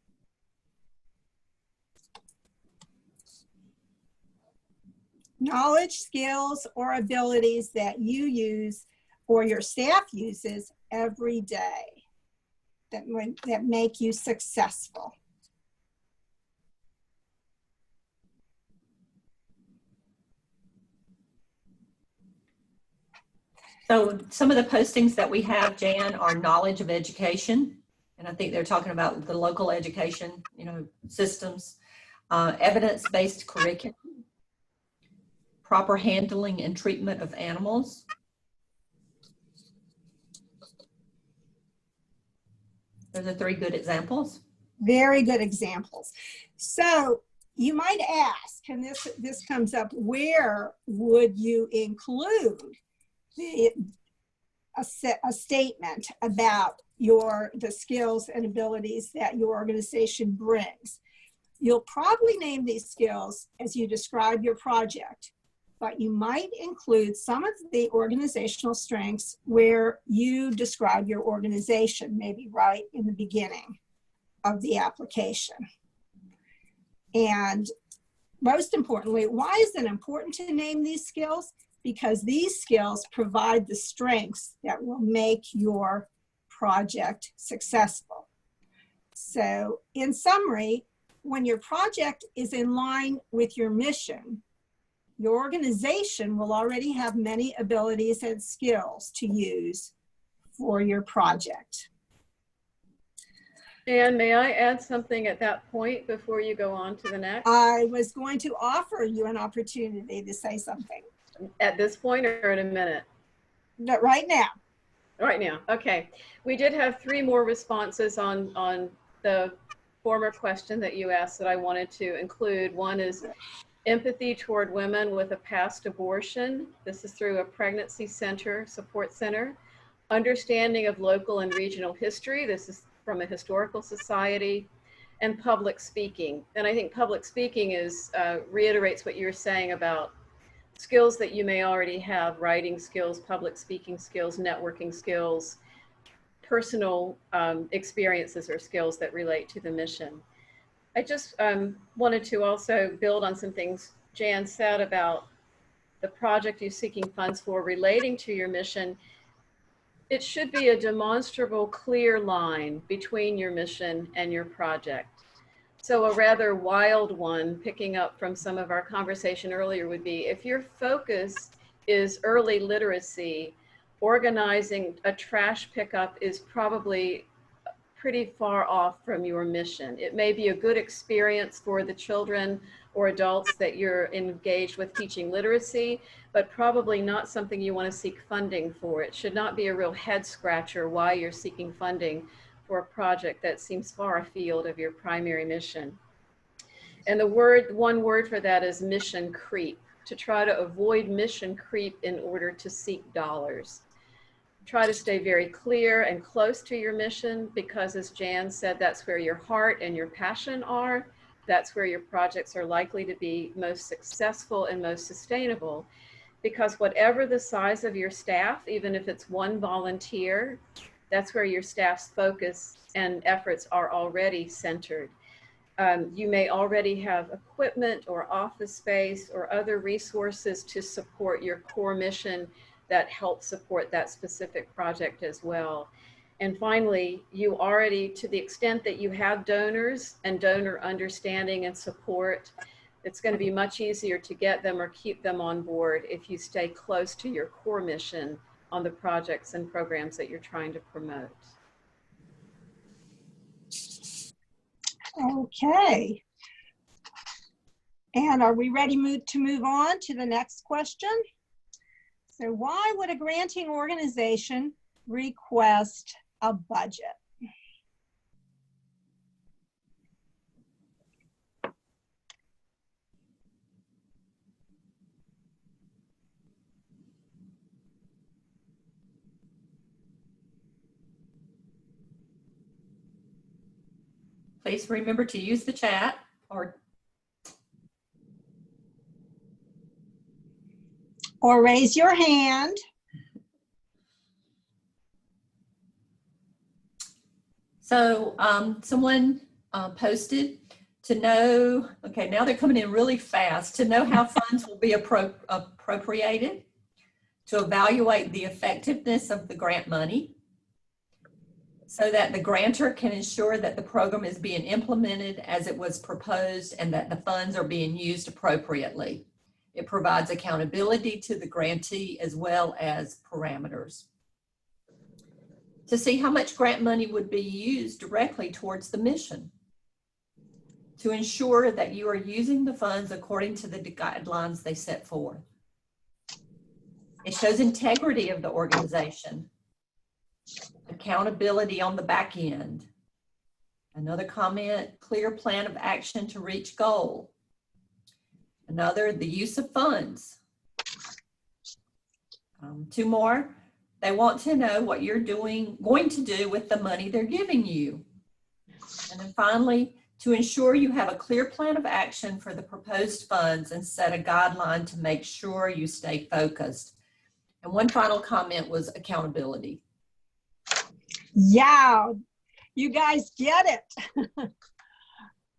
Knowledge, skills, or abilities that you use or your staff uses every day that make you successful.
So some of the postings that we have, Jan, are knowledge of education. And I think they're talking about the local education, systems, evidence-based curriculum, proper handling and treatment of animals. Those are 3 good examples.
Very good examples. So you might ask, and this comes up, where would you include a statement about the skills and abilities that your organization brings? You'll probably name these skills as you describe your project, but you might include some of the organizational strengths where you describe your organization, maybe right in the beginning of the application. And most importantly, why is it important to name these skills? Because these skills provide the strengths that will make your project successful. So in summary, when your project is in line with your mission, your organization will already have many abilities and skills to use for your project.
And may I add something at that point before you go on to the next?
I was going to offer you an opportunity to say something.
At this point or in a minute?
No, right now.
Right now, okay. We did have 3 more responses on the former question that you asked that I wanted to include. One is empathy toward women with a past abortion. This is through a pregnancy center, support center. Understanding of local and regional history. This is from a historical society. And public speaking. And I think public speaking reiterates what you were saying about skills that you may already have: writing skills, public speaking skills, networking skills, personal experiences or skills that relate to the mission. I just wanted to also build on some things Jan said about the project you're seeking funds for relating to your mission. It should be a demonstrable, clear line between your mission and your project. So a rather wild one, picking up from some of our conversation earlier, would be if your focus is early literacy, organizing a trash pickup is probably pretty far off from your mission. It may be a good experience for the children or adults that you're engaged with teaching literacy, but probably not something you want to seek funding for. It should not be a real head scratcher why you're seeking funding for a project that seems far afield of your primary mission. And one word for that is mission creep, to try to avoid mission creep in order to seek dollars. Try to stay very clear and close to your mission, because as Jan said, that's where your heart and your passion are. That's where your projects are likely to be most successful and most sustainable, because whatever the size of your staff, even if it's 1 volunteer, that's where your staff's focus and efforts are already centered. You may already have equipment or office space or other resources to support your core mission that help support that specific project as well. And finally, you already, to the extent that you have donors and donor understanding and support, it's going to be much easier to get them or keep them on board if you stay close to your core mission on the projects and programs that you're trying to promote.
Okay. And are we ready to move on to the next question? So why would a granting organization request a budget?
Please remember to use the chat
or raise your hand.
So someone posted to know, okay, now they're coming in really fast, to know how funds will be appropriated, to evaluate the effectiveness of the grant money, so that the grantor can ensure that the program is being implemented as it was proposed and that the funds are being used appropriately. It provides accountability to the grantee as well as parameters. To see how much grant money would be used directly towards the mission. To ensure that you are using the funds according to the guidelines they set forth. It shows integrity of the organization. Accountability on the back end. Another comment, clear plan of action to reach goal. Another, the use of funds. Two more, they want to know what you're going to do with the money they're giving you. And then finally, to ensure you have a clear plan of action for the proposed funds and set a guideline to make sure you stay focused. And one final comment was accountability.
Yeah, you guys get it.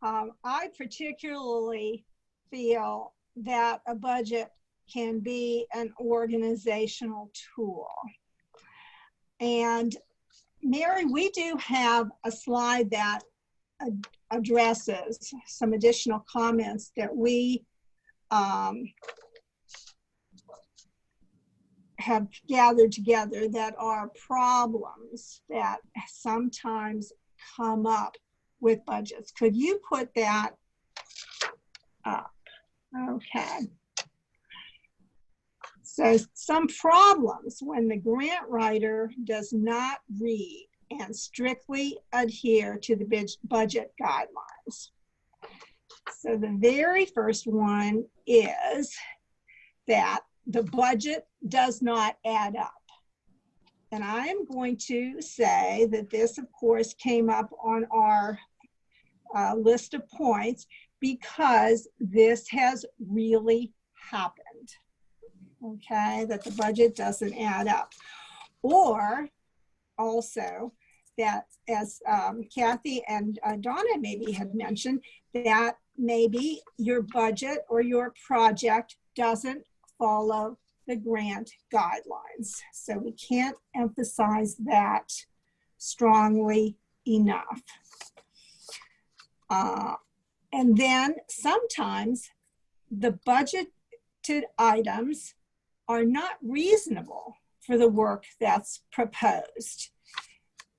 I particularly feel that a budget can be an organizational tool. And Mary, we do have a slide that addresses some additional comments that we have gathered together that are problems that sometimes come up with budgets. Could you put that up? Okay. So some problems when the grant writer does not read and strictly adhere to the budget guidelines. So the very first one is that the budget does not add up. And I'm going to say that this, of course, came up on our list of points because this has really happened. Okay, that the budget doesn't add up. Or also that, as Kathy and Donna maybe had mentioned, that maybe your budget or your project doesn't follow the grant guidelines. So we can't emphasize that strongly enough. And then sometimes the budgeted items are not reasonable for the work that's proposed.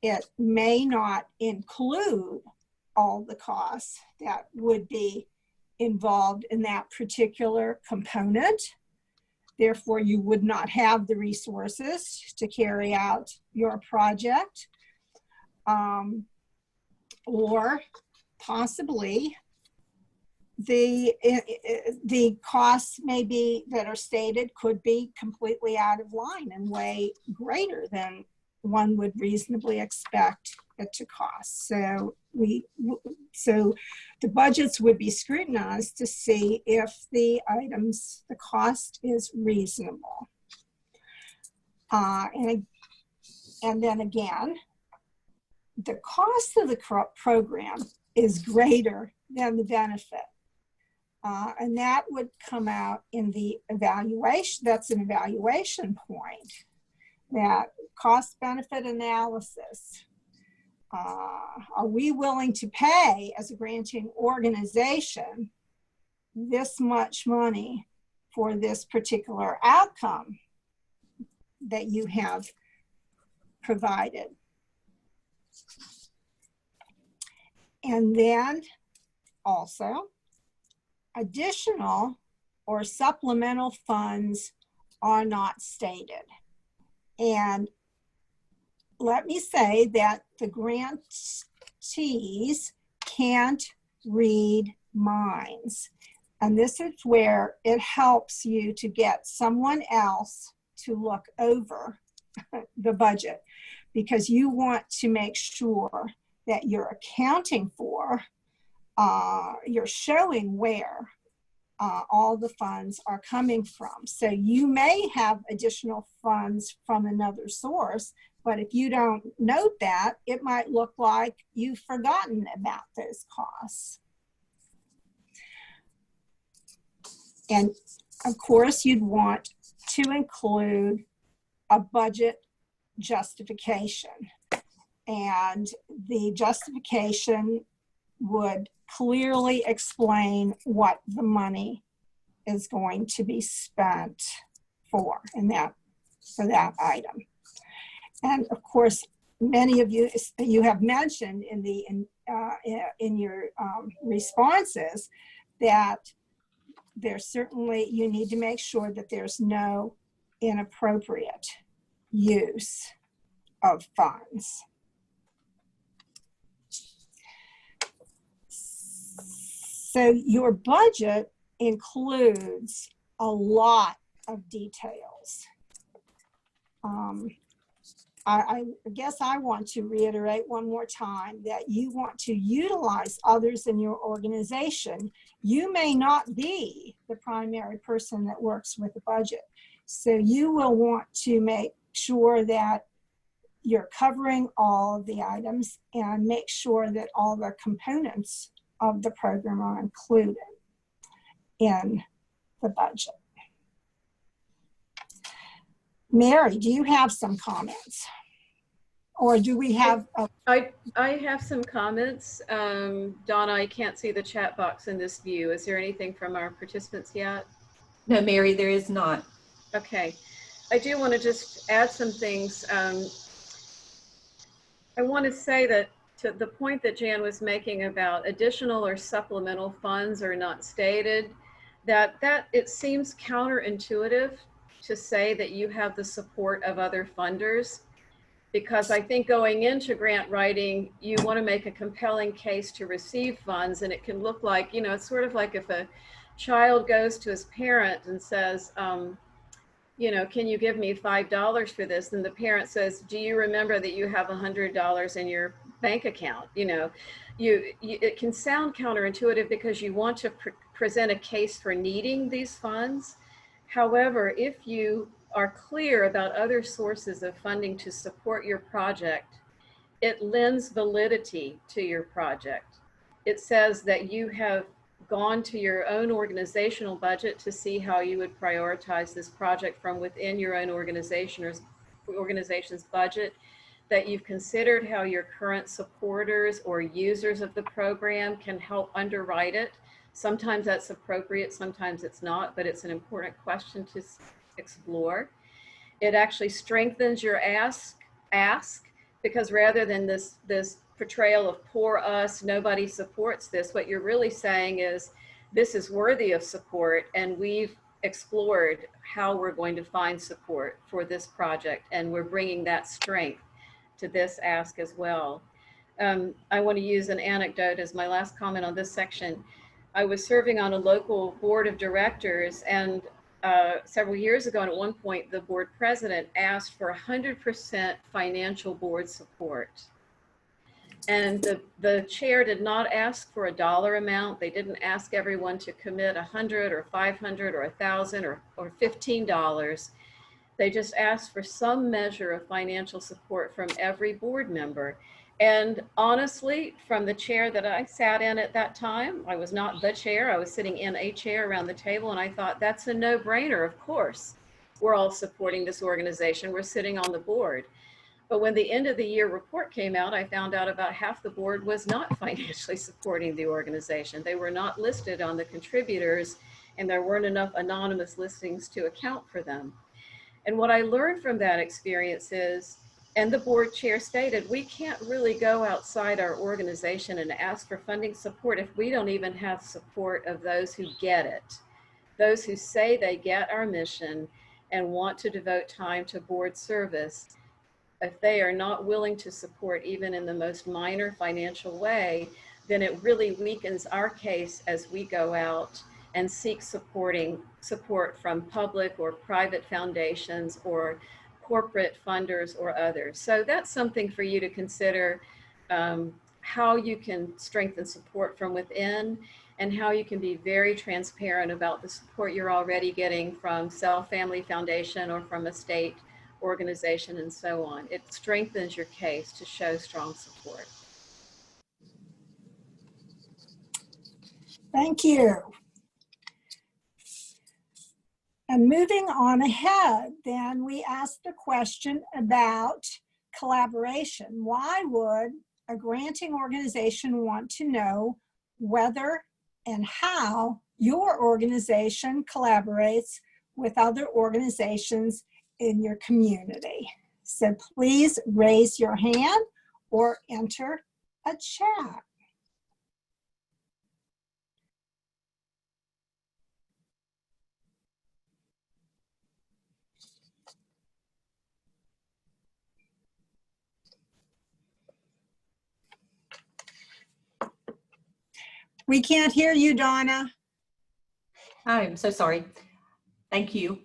It may not include all the costs that would be involved in that particular component. Therefore, you would not have the resources to carry out your project. Or possibly the costs maybe that are stated could be completely out of line and way greater than one would reasonably expect it to cost. So the budgets would be scrutinized to see if the cost is reasonable. And then again, the cost of the program is greater than the benefit. And that would come out in the evaluation. That's an evaluation point. That cost benefit analysis. Are we willing to pay as a granting organization this much money for this particular outcome that you have provided? And then also, additional or supplemental funds are not stated. And let me say that the grantees can't read minds. And this is where it helps you to get someone else to look over the budget, because you want to make sure that you're accounting for, you're showing where all the funds are coming from. So you may have additional funds from another source, but if you don't note that, it might look like you've forgotten about those costs. And of course, you'd want to include a budget justification. And the justification would clearly explain what the money is going to be spent for for that item. And of course, many of you have mentioned in your responses that there's certainly, you need to make sure that there's no inappropriate use of funds. So your budget includes a lot of details. I guess I want to reiterate one more time that you want to utilize others in your organization. You may not be the primary person that works with the budget. So you will want to make sure that you're covering all of the items and make sure that all the components of the program are included in the budget. Mary, do you have some comments? Or do we have?
I have some comments. Donna, I can't see the chat box in this view. Is there anything from our participants yet?
No, Mary, there is not.
Okay. I do want to just add some things. I want to say that to the point that Jan was making about additional or supplemental funds are not stated, that it seems counterintuitive to say that you have the support of other funders, because I think going into grant writing, you want to make a compelling case to receive funds, and it can look like, you know, it's sort of like if a child goes to his parent and says, you know, can you give me $5 for this? And the parent says, do you remember that you have $100 in your bank account? You know, it can sound counterintuitive because you want to present a case for needing these funds. However, if you are clear about other sources of funding to support your project, it lends validity to your project. It says that you have gone to your own organizational budget to see how you would prioritize this project from within your own organization or organization's budget, that you've considered how your current supporters or users of the program can help underwrite it. Sometimes that's appropriate, sometimes it's not, but it's an important question to explore. It actually strengthens your ask, because rather than this portrayal of poor us, nobody supports this, what you're really saying is this is worthy of support, and we've explored how we're going to find support for this project, and we're bringing that strength to this ask as well. I want to use an anecdote as my last comment on this section. I was serving on a local board of directors, and several years ago, and at one point, the board president asked for 100% financial board support. And the chair did not ask for a dollar amount. They didn't ask everyone to commit 100 or 500 or 1,000 or $15. They just asked for some measure of financial support from every board member. And honestly, from the chair that I sat in at that time, I was not the chair, I was sitting in a chair around the table, and I thought, that's a no-brainer, of course. We're all supporting this organization, we're sitting on the board. But when the end of the year report came out, I found out about half the board was not financially supporting the organization. They were not listed on the contributors, and there weren't enough anonymous listings to account for them. And what I learned from that experience is, and the board chair stated, we can't really go outside our organization and ask for funding support if we don't even have support of those who get it, those who say they get our mission and want to devote time to board service. If they are not willing to support even in the most minor financial way, then it really weakens our case as we go out and seek support from public or private foundations or corporate funders or others. So that's something for you to consider, how you can strengthen support from within, and how you can be very transparent about the support you're already getting from Self Family Foundation or from a state organization and so on. It strengthens your case to show strong support.
Thank you. And moving on ahead, then we asked a question about collaboration. Why would a granting organization want to know whether and how your organization collaborates with other organizations in your community? So please raise your hand or enter a chat. We can't hear you, Donna.
I'm so sorry. Thank you.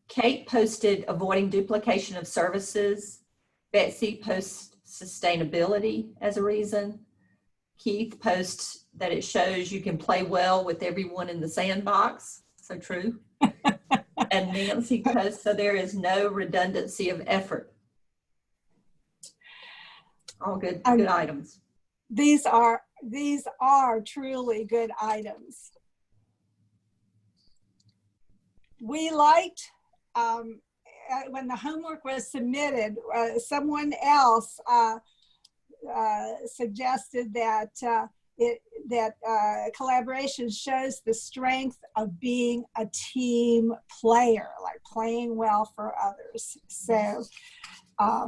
Kate posted avoiding duplication of services. Betsy posts sustainability as a reason. Keith posts that it shows you can play well with everyone in the sandbox. So true. And Nancy posts, so there is no redundancy of effort. All good items.
These are truly good items. We liked, when the homework was submitted, someone else suggested that collaboration shows the strength of being a team player, like playing well for others. So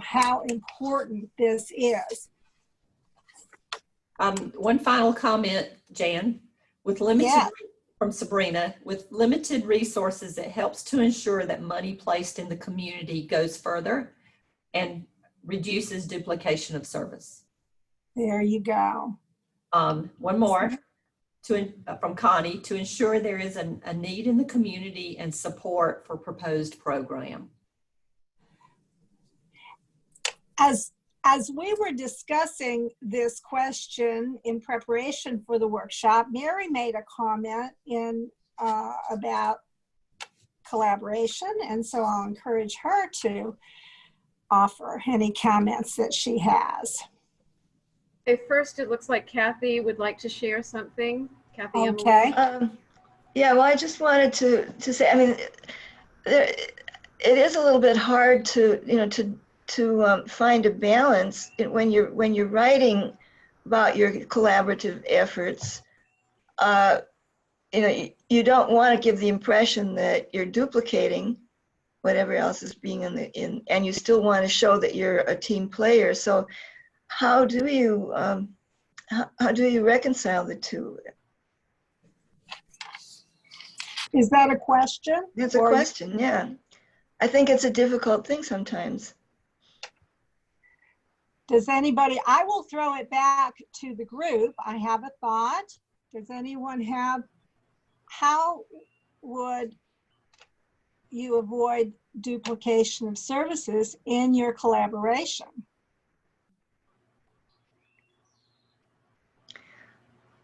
how important this is.
One final comment, Jan, from Sabrina, with limited resources, it helps to ensure that money placed in the community goes further and reduces duplication of service.
There you go.
One more from Connie, to ensure there is a need in the community and support for proposed program.
As we were discussing this question in preparation for the workshop, Mary made a comment about collaboration, and so I'll encourage her to offer any comments that she has.
Okay, first, it looks like Kathy would like to share something. Kathy.
Okay.
Yeah, well, I just wanted to say, I mean, it is a little bit hard to find a balance when you're writing about your collaborative efforts. You don't want to give the impression that you're duplicating whatever else is being and you still want to show that you're a team player. So how do you reconcile the two?
Is that a question?
It's a question, yeah. I think it's a difficult thing sometimes.
Does anybody, I will throw it back to the group. I have a thought. Does anyone have, how would you avoid duplication of services in your collaboration?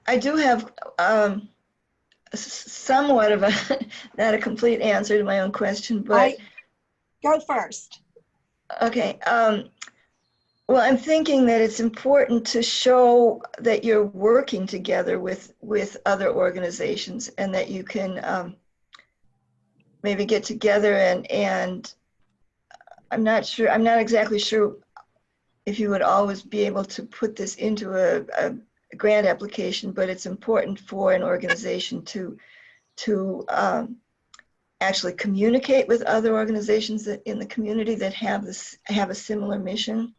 I do have somewhat of not a complete answer to my own question, but.
Go first.
Okay. Well, I'm thinking that it's important to show that you're working together with other organizations, and that you can maybe get together and I'm not exactly sure if you would always be able to put this into a grant application, but it's important for an organization to actually communicate with other organizations in the community that have a similar mission.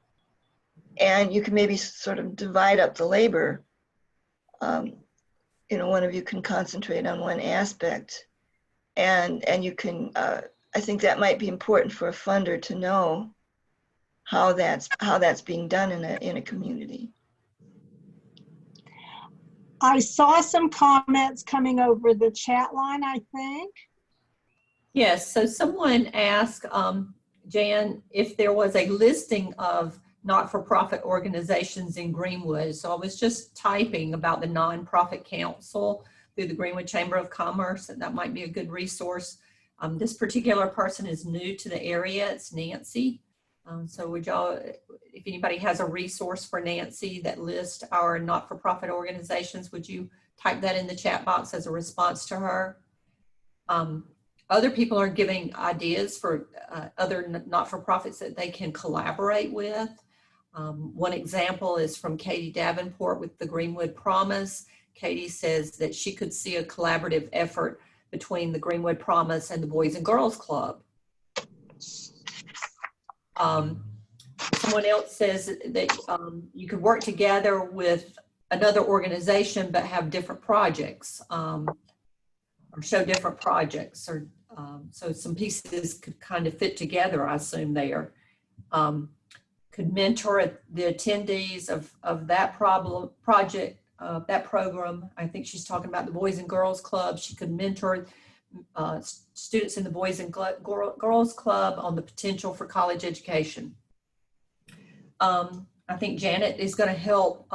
And you can maybe sort of divide up the labor. One of you can concentrate on one aspect, and you can. I think that might be important for a funder to know how that's being done in a community.
I saw some comments coming over the chat line, I think.
Yes. So someone asked Jan if there was a listing of not-for-profit organizations in Greenwood. So I was just typing about the Nonprofit Council through the Greenwood Chamber of Commerce, and that might be a good resource. This particular person is new to the area. It's Nancy. So would y'all, if anybody has a resource for Nancy that lists our not-for-profit organizations, would you type that in the chat box as a response to her? Other people are giving ideas for other not-for-profits that they can collaborate with. One example is from Katie Davenport with the Greenwood Promise. Katie says that she could see a collaborative effort between the Greenwood Promise and the Boys and Girls Club. Someone else says that you could work together with another organization but have different projects, or show different projects, or so some pieces could kind of fit together, I assume there. Could mentor the attendees of that project that program. I think she's talking about the Boys and Girls Club. She could mentor students in the Boys and Girls Club on the potential for college education. I think Janet is going to help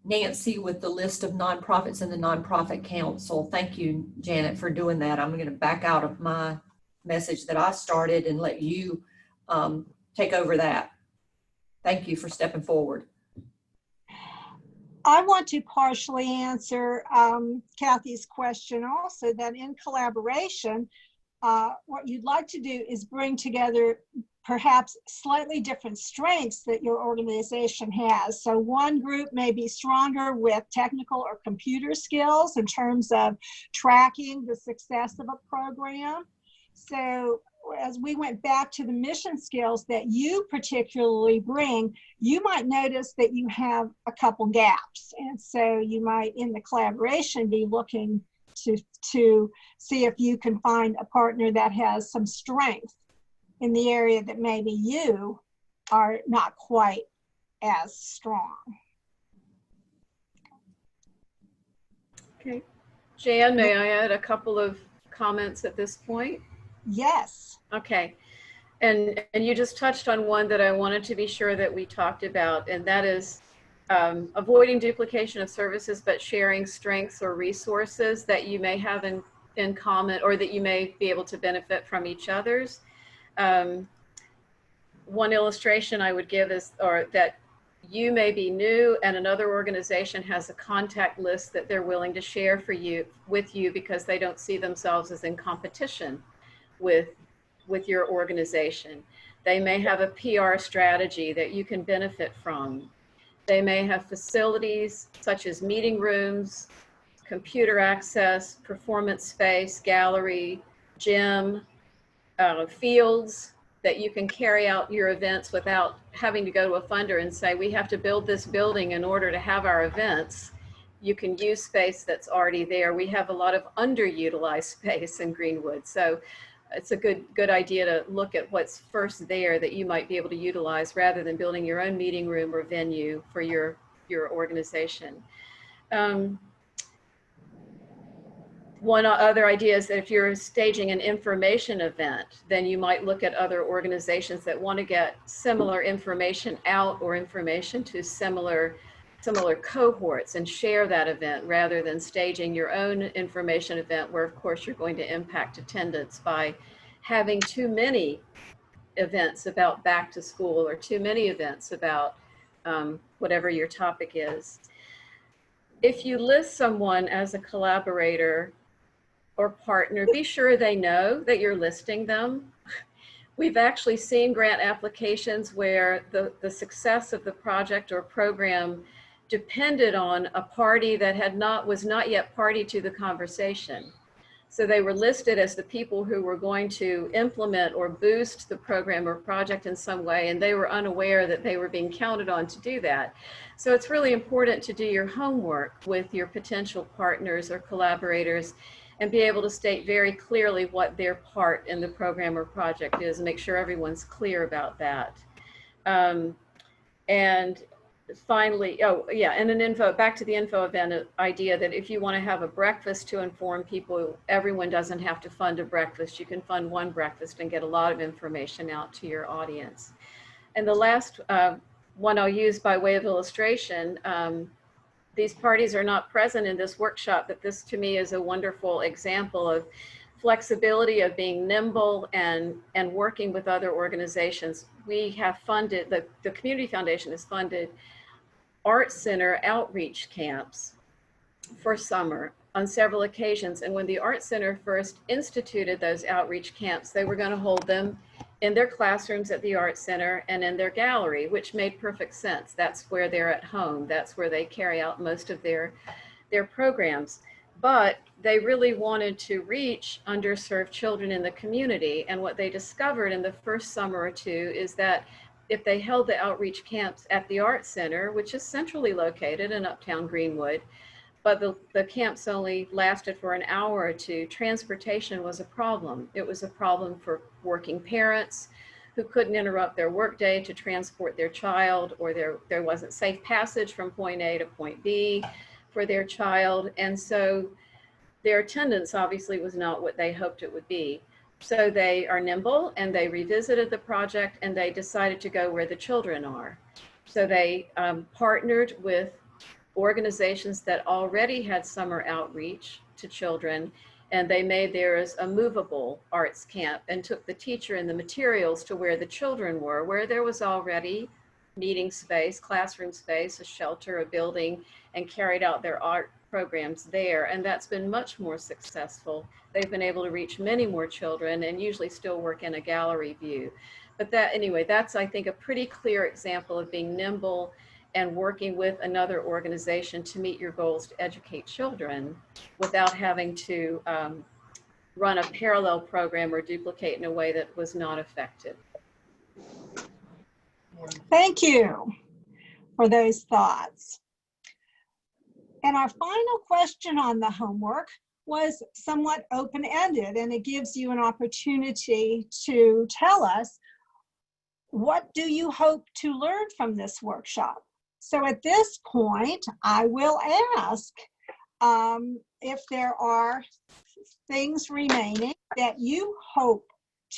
Nancy with the list of nonprofits in the Nonprofit Council. Thank you, Janet, for doing that. I'm going to back out of my message that I started and let you take over that. Thank you for stepping forward.
I want to partially answer Kathy's question also, that in collaboration, what you'd like to do is bring together perhaps slightly different strengths that your organization has. So one group may be stronger with technical or computer skills in terms of tracking the success of a program. So as we went back to the mission skills that you particularly bring, you might notice that you have a couple gaps. And so you might, in the collaboration, be looking to see if you can find a partner that has some strength in the area that maybe you are not quite as strong.
Okay. Jan, may I add a couple of comments at this point?
Yes.
Okay. And you just touched on one that I wanted to be sure that we talked about, and that is avoiding duplication of services, but sharing strengths or resources that you may have in common, or that you may be able to benefit from each other's. One illustration I would give is, or that you may be new and another organization has a contact list that they're willing to share with you because they don't see themselves as in competition with your organization. They may have a PR strategy that you can benefit from. They may have facilities such as meeting rooms, computer access, performance space, gallery, gym, fields that you can carry out your events without having to go to a funder and say, we have to build this building in order to have our events. You can use space that's already there. We have a lot of underutilized space in Greenwood. So it's a good idea to look at what's first there that you might be able to utilize rather than building your own meeting room or venue for your organization. One other idea is that if you're staging an information event, then you might look at other organizations that want to get similar information out or information to similar cohorts and share that event rather than staging your own information event where of course you're going to impact attendance by having too many events about back to school or too many events about whatever your topic is. If you list someone as a collaborator or partner, be sure they know that you're listing them. We've actually seen grant applications where the success of the project or program depended on a party that was not yet party to the conversation. So they were listed as the people who were going to implement or boost the program or project in some way, and they were unaware that they were being counted on to do that. So it's really important to do your homework with your potential partners or collaborators and be able to state very clearly what their part in the program or project is, and make sure everyone's clear about that. And finally, and back to the info event idea that if you want to have a breakfast to inform people, everyone doesn't have to fund a breakfast. You can fund one breakfast and get a lot of information out to your audience. And the last one I'll use by way of illustration, these parties are not present in this workshop, but this to me is a wonderful example of flexibility, of being nimble and working with other organizations. We have funded, the Community Foundation has funded Art Center outreach camps for summer on several occasions. And when the Art Center first instituted those outreach camps, they were going to hold them in their classrooms at the Art Center and in their gallery, which made perfect sense. That's where they're at home. That's where they carry out most of their programs. But they really wanted to reach underserved children in the community. And what they discovered in the first summer or two is that if they held the outreach camps at the Art Center, which is centrally located in Uptown Greenwood, but the camps only lasted for an hour or two, transportation was a problem. It was a problem for working parents who couldn't interrupt their workday to transport their child, or there wasn't safe passage from point A to point B for their child. And so their attendance obviously was not what they hoped it would be. So they are nimble, and they revisited the project, and they decided to go where the children are. So they partnered with organizations that already had summer outreach to children, and they made theirs a movable arts camp and took the teacher and the materials to where the children were, where there was already meeting space, classroom space, a shelter, a building, and carried out their art programs there. And that's been much more successful. They've been able to reach many more children and usually still work in a gallery view. But that's, I think, a pretty clear example of being nimble and working with another organization to meet your goals to educate children without having to run a parallel program or duplicate in a way that was not effective.
Thank you for those thoughts. And our final question on the homework was somewhat open-ended, and it gives you an opportunity to tell us, what do you hope to learn from this workshop? So at this point, I will ask if there are things remaining that you hope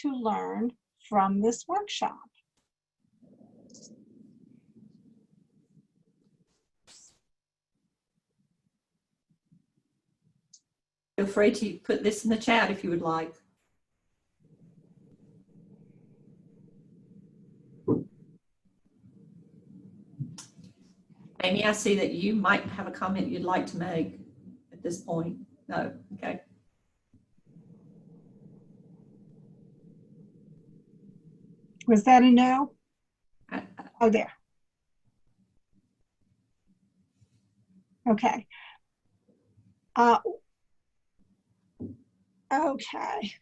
to learn from this workshop.
Feel free to put this in the chat if you would like. Amy, I see that you might have a comment you'd like to make at this point. No, okay.
Was that a no? Oh, there. Okay. Okay.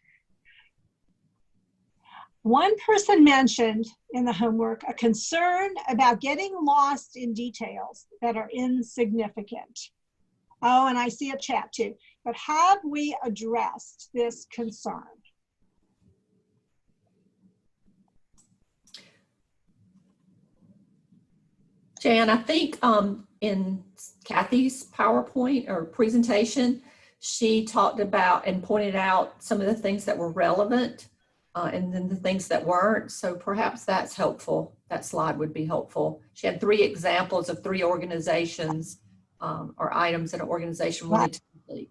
One person mentioned in the homework a concern about getting lost in details that are insignificant. Oh, and I see a chat too. But have we addressed this concern?
Jan, I think in Kathy's PowerPoint or presentation, she talked about and pointed out some of the things that were relevant and then the things that weren't. So perhaps that's helpful. That slide would be helpful. She had 3 examples of 3 organizations or items that an organization wanted to complete.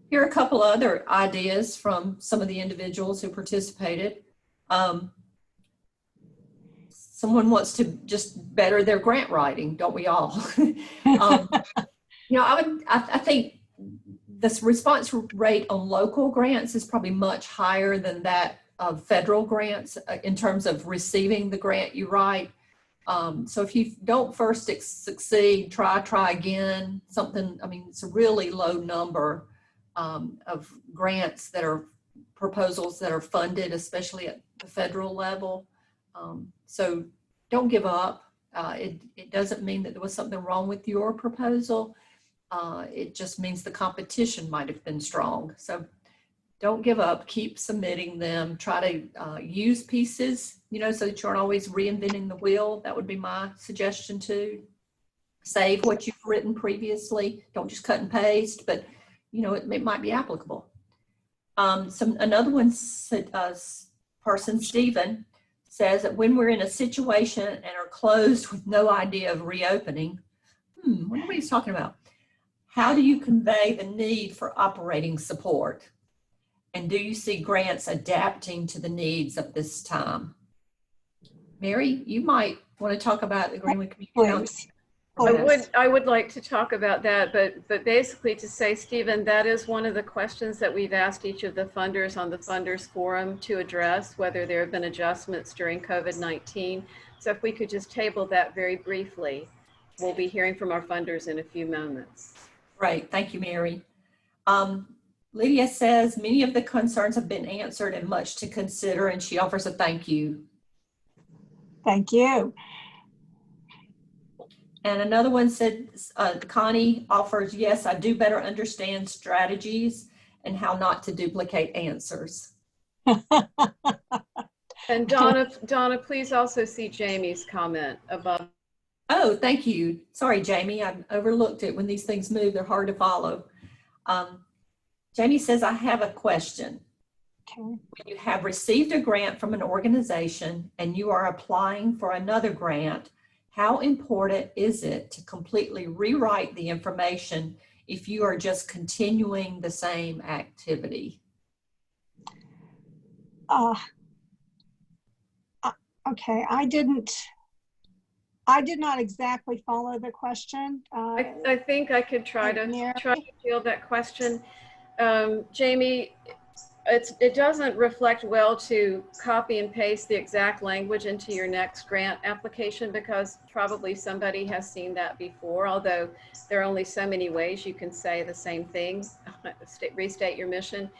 Here are a couple other ideas from some of the individuals who participated. Someone wants to just better their grant writing, don't we all? I think this response rate on local grants is probably much higher than that of federal grants in terms of receiving the grant you write. So if you don't first succeed, try again, it's a really low number of grants that are proposals that are funded, especially at the federal level. So don't give up. It doesn't mean that there was something wrong with your proposal. It just means the competition might have been strong. So don't give up, keep submitting them, try to use pieces, so that you aren't always reinventing the wheel. That would be my suggestion too. Save what you've written previously. Don't just cut and paste, but it might be applicable. Another one, person, Stephen, says that when we're in a situation and are closed with no idea of reopening, what are you talking about? How do you convey the need for operating support? And do you see grants adapting to the needs of this time? Mary, you might want to talk about the Greenwood Community Council.
I would like to talk about that, but basically to say, Stephen, that is one of the questions that we've asked each of the funders on the Funders Forum to address, whether there have been adjustments during COVID-19. So if we could just table that very briefly, we'll be hearing from our funders in a few moments.
Great, thank you, Mary. Lydia says, many of the concerns have been answered and much to consider, and she offers a thank you.
Thank you.
And another one said, Connie offers, yes, I do better understand strategies and how not to duplicate answers.
And Donna, please also see Jamie's comment above.
Oh, thank you. Sorry, Jamie, I overlooked it. When these things move, they're hard to follow. Jamie says, I have a question.
Okay.
When you have received a grant from an organization and you are applying for another grant, how important is it to completely rewrite the information if you are just continuing the same activity?
Okay, I did not exactly follow the question.
I think I could try to field that question. Jamie, it doesn't reflect well to copy and paste the exact language into your next grant application, because probably somebody has seen that before, although there are only so many ways you can say the same thing, restate your mission.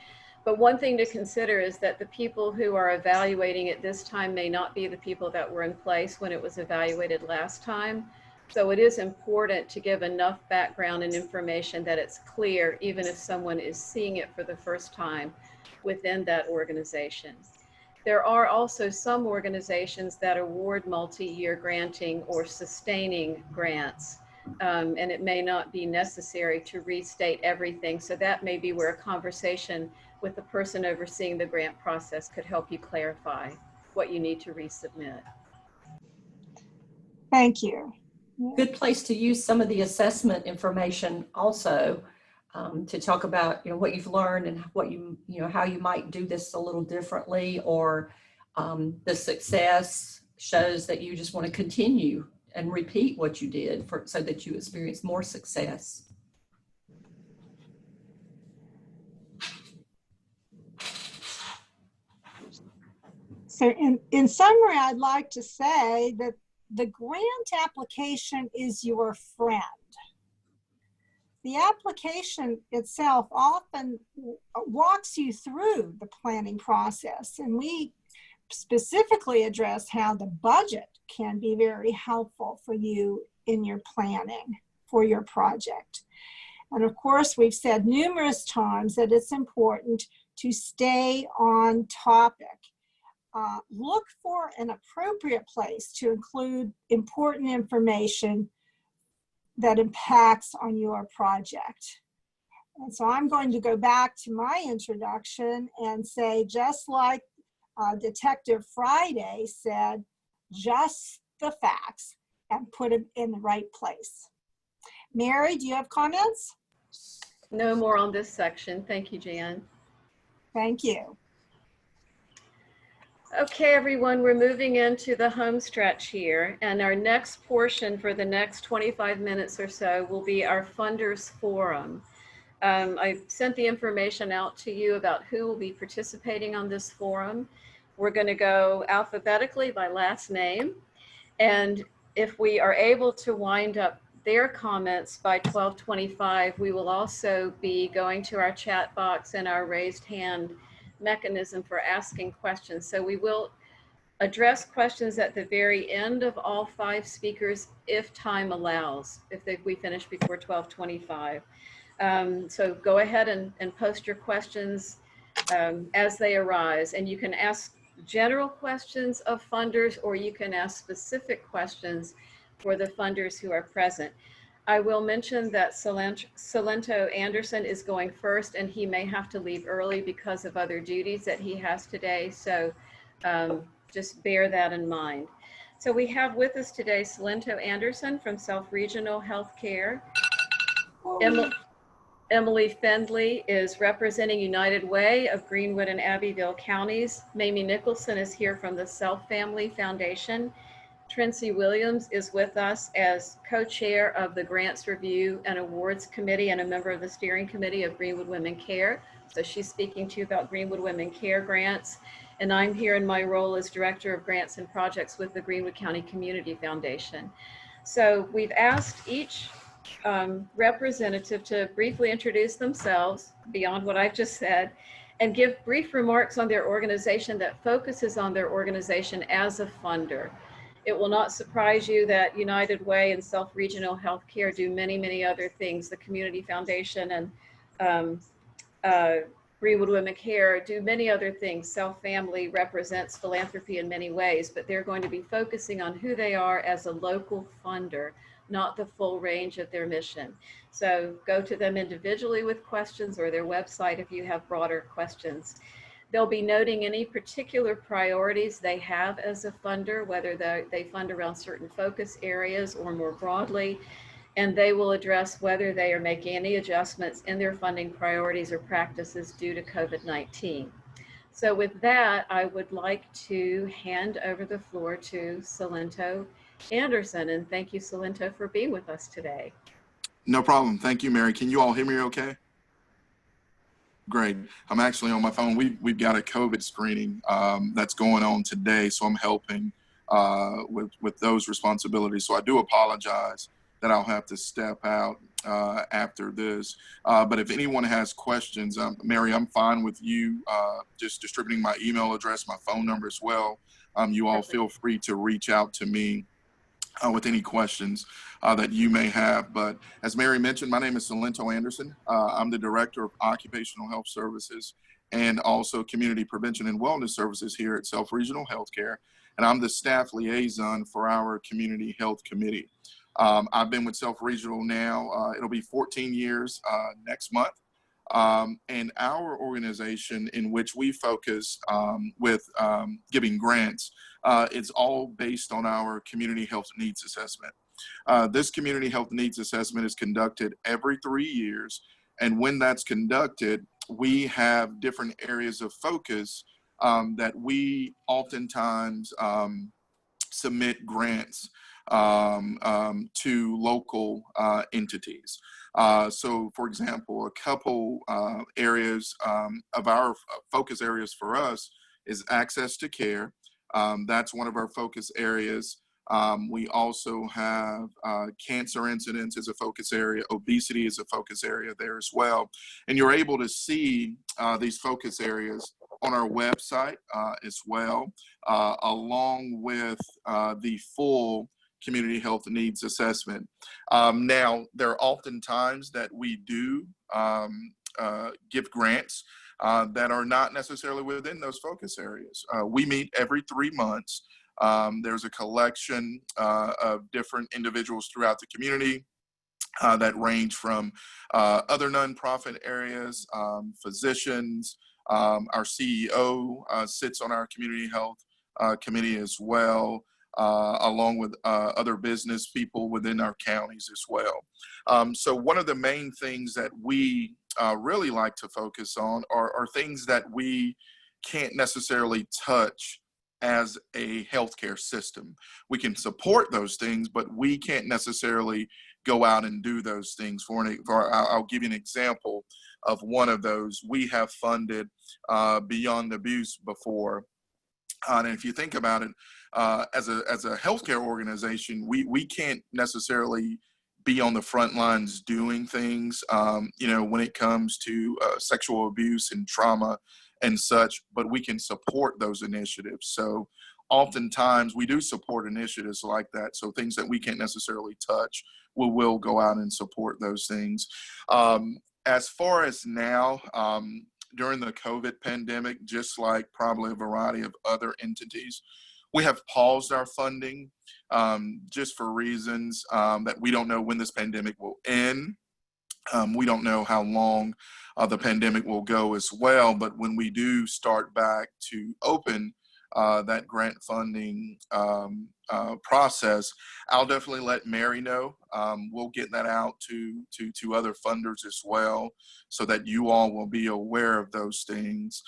But one thing to consider is that the people who are evaluating it this time may not be the people that were in place when it was evaluated last time. So it is important to give enough background and information that it's clear, even if someone is seeing it for the first time within that organization. There are also some organizations that award multi-year granting or sustaining grants, and it may not be necessary to restate everything. So that may be where a conversation with the person overseeing the grant process could help you clarify what you need to resubmit.
Thank you.
Good place to use some of the assessment information also, to talk about, what you've learned and what how you might do this a little differently, or the success shows that you just want to continue and repeat what you did so that you experience more success.
So in summary, I'd like to say that the grant application is your friend. The application itself often walks you through the planning process, and we specifically address how the budget can be very helpful for you in your planning for your project. And of course, we've said numerous times that it's important to stay on topic. Look for an appropriate place to include important information that impacts on your project. And so I'm going to go back to my introduction and say, just like Detective Friday said, just the facts and put them in the right place. Mary, do you have comments?
No more on this section. Thank you, Jan.
Thank you.
Okay, everyone, we're moving into the home stretch here, and our next portion for the next 25 minutes or so will be our funders forum. I sent the information out to you about who will be participating on this forum. We're going to go alphabetically by last name, and if we are able to wind up their comments by 12:25, we will also be going to our chat box and our raised hand mechanism for asking questions. So we will address questions at the very end of all 5 speakers if time allows, if we finish before 12:25. So go ahead and post your questions as they arise, and you can ask general questions of funders, or you can ask specific questions for the funders who are present. I will mention that Salento Anderson is going first, and he may have to leave early because of other duties that he has today. So just bear that in mind. So we have with us today Salento Anderson from South Regional Healthcare. Emily Fendley is representing United Way of Greenwood and Abbeville counties. Mamie Nicholson is here from the Self Family Foundation. Tracy Williams is with us as co-chair of the Grants Review and Awards Committee and a member of the steering committee of Greenwood Women Care. So she's speaking to you about Greenwood Women Care grants. And I'm here in my role as Director of Grants and Projects with the Greenwood County Community Foundation. So we've asked each representative to briefly introduce themselves beyond what I've just said, and give brief remarks on their organization that focuses on their organization as a funder. It will not surprise you that United Way and Self Regional Healthcare do many, many other things. The Community Foundation and Greenwood Women Care do many other things. Self Family represents philanthropy in many ways, but they're going to be focusing on who they are as a local funder, not the full range of their mission. So go to them individually with questions, or their website if you have broader questions. They'll be noting any particular priorities they have as a funder, whether they fund around certain focus areas or more broadly, and they will address whether they are making any adjustments in their funding priorities or practices due to COVID-19. So with that, I would like to hand over the floor to Salento Anderson. And thank you, Salento, for being with us today.
No problem. Thank you, Mary. Can you all hear me okay? Great. I'm actually on my phone. We've got a COVID screening that's going on today, so I'm helping with those responsibilities. So I do apologize that I'll have to step out after this. But if anyone has questions, Mary, I'm fine with you just distributing my email address, my phone number as well. You all feel free to reach out to me with any questions that you may have. But as Mary mentioned, my name is Salento Anderson. I'm the Director of Occupational Health Services and also Community Prevention and Wellness Services here at Self Regional Healthcare. And I'm the staff liaison for our Community Health Committee. I've been with Self Regional now, it'll be 14 years next month. And our organization, in which we focus with giving grants, it's all based on our community health needs assessment. This community health needs assessment is conducted every 3 years. And when that's conducted, we have different areas of focus that we oftentimes submit grants to local entities. So for example, a couple areas of our focus areas for us is access to care. That's one of our focus areas. We also have cancer incidence as a focus area. Obesity is a focus area there as well. And you're able to see these focus areas on our website as well, along with the full community health needs assessment. Now, there are often times that we do give grants that are not necessarily within those focus areas. We meet every 3 months. There's a collection of different individuals throughout the community that range from other nonprofit areas, physicians. Our CEO sits on our community health committee as well, along with other business people within our counties as well. So one of the main things that we really like to focus on are things that we can't necessarily touch as a healthcare system. We can support those things, but we can't necessarily go out and do those things. I'll give you an example of one of those. We have funded Beyond Abuse before. And if you think about it, as a healthcare organization, we can't necessarily be on the front lines doing things, when it comes to sexual abuse and trauma and such, but we can support those initiatives. So oftentimes we do support initiatives like that. So things that we can't necessarily touch, we will go out and support those things. As far as now, during the COVID pandemic, just like probably a variety of other entities, we have paused our funding just for reasons that we don't know when this pandemic will end. We don't know how long the pandemic will go as well, but when we do start back to open that grant funding process, I'll definitely let Mary know. We'll get that out to other funders as well, so that you all will be aware of those things.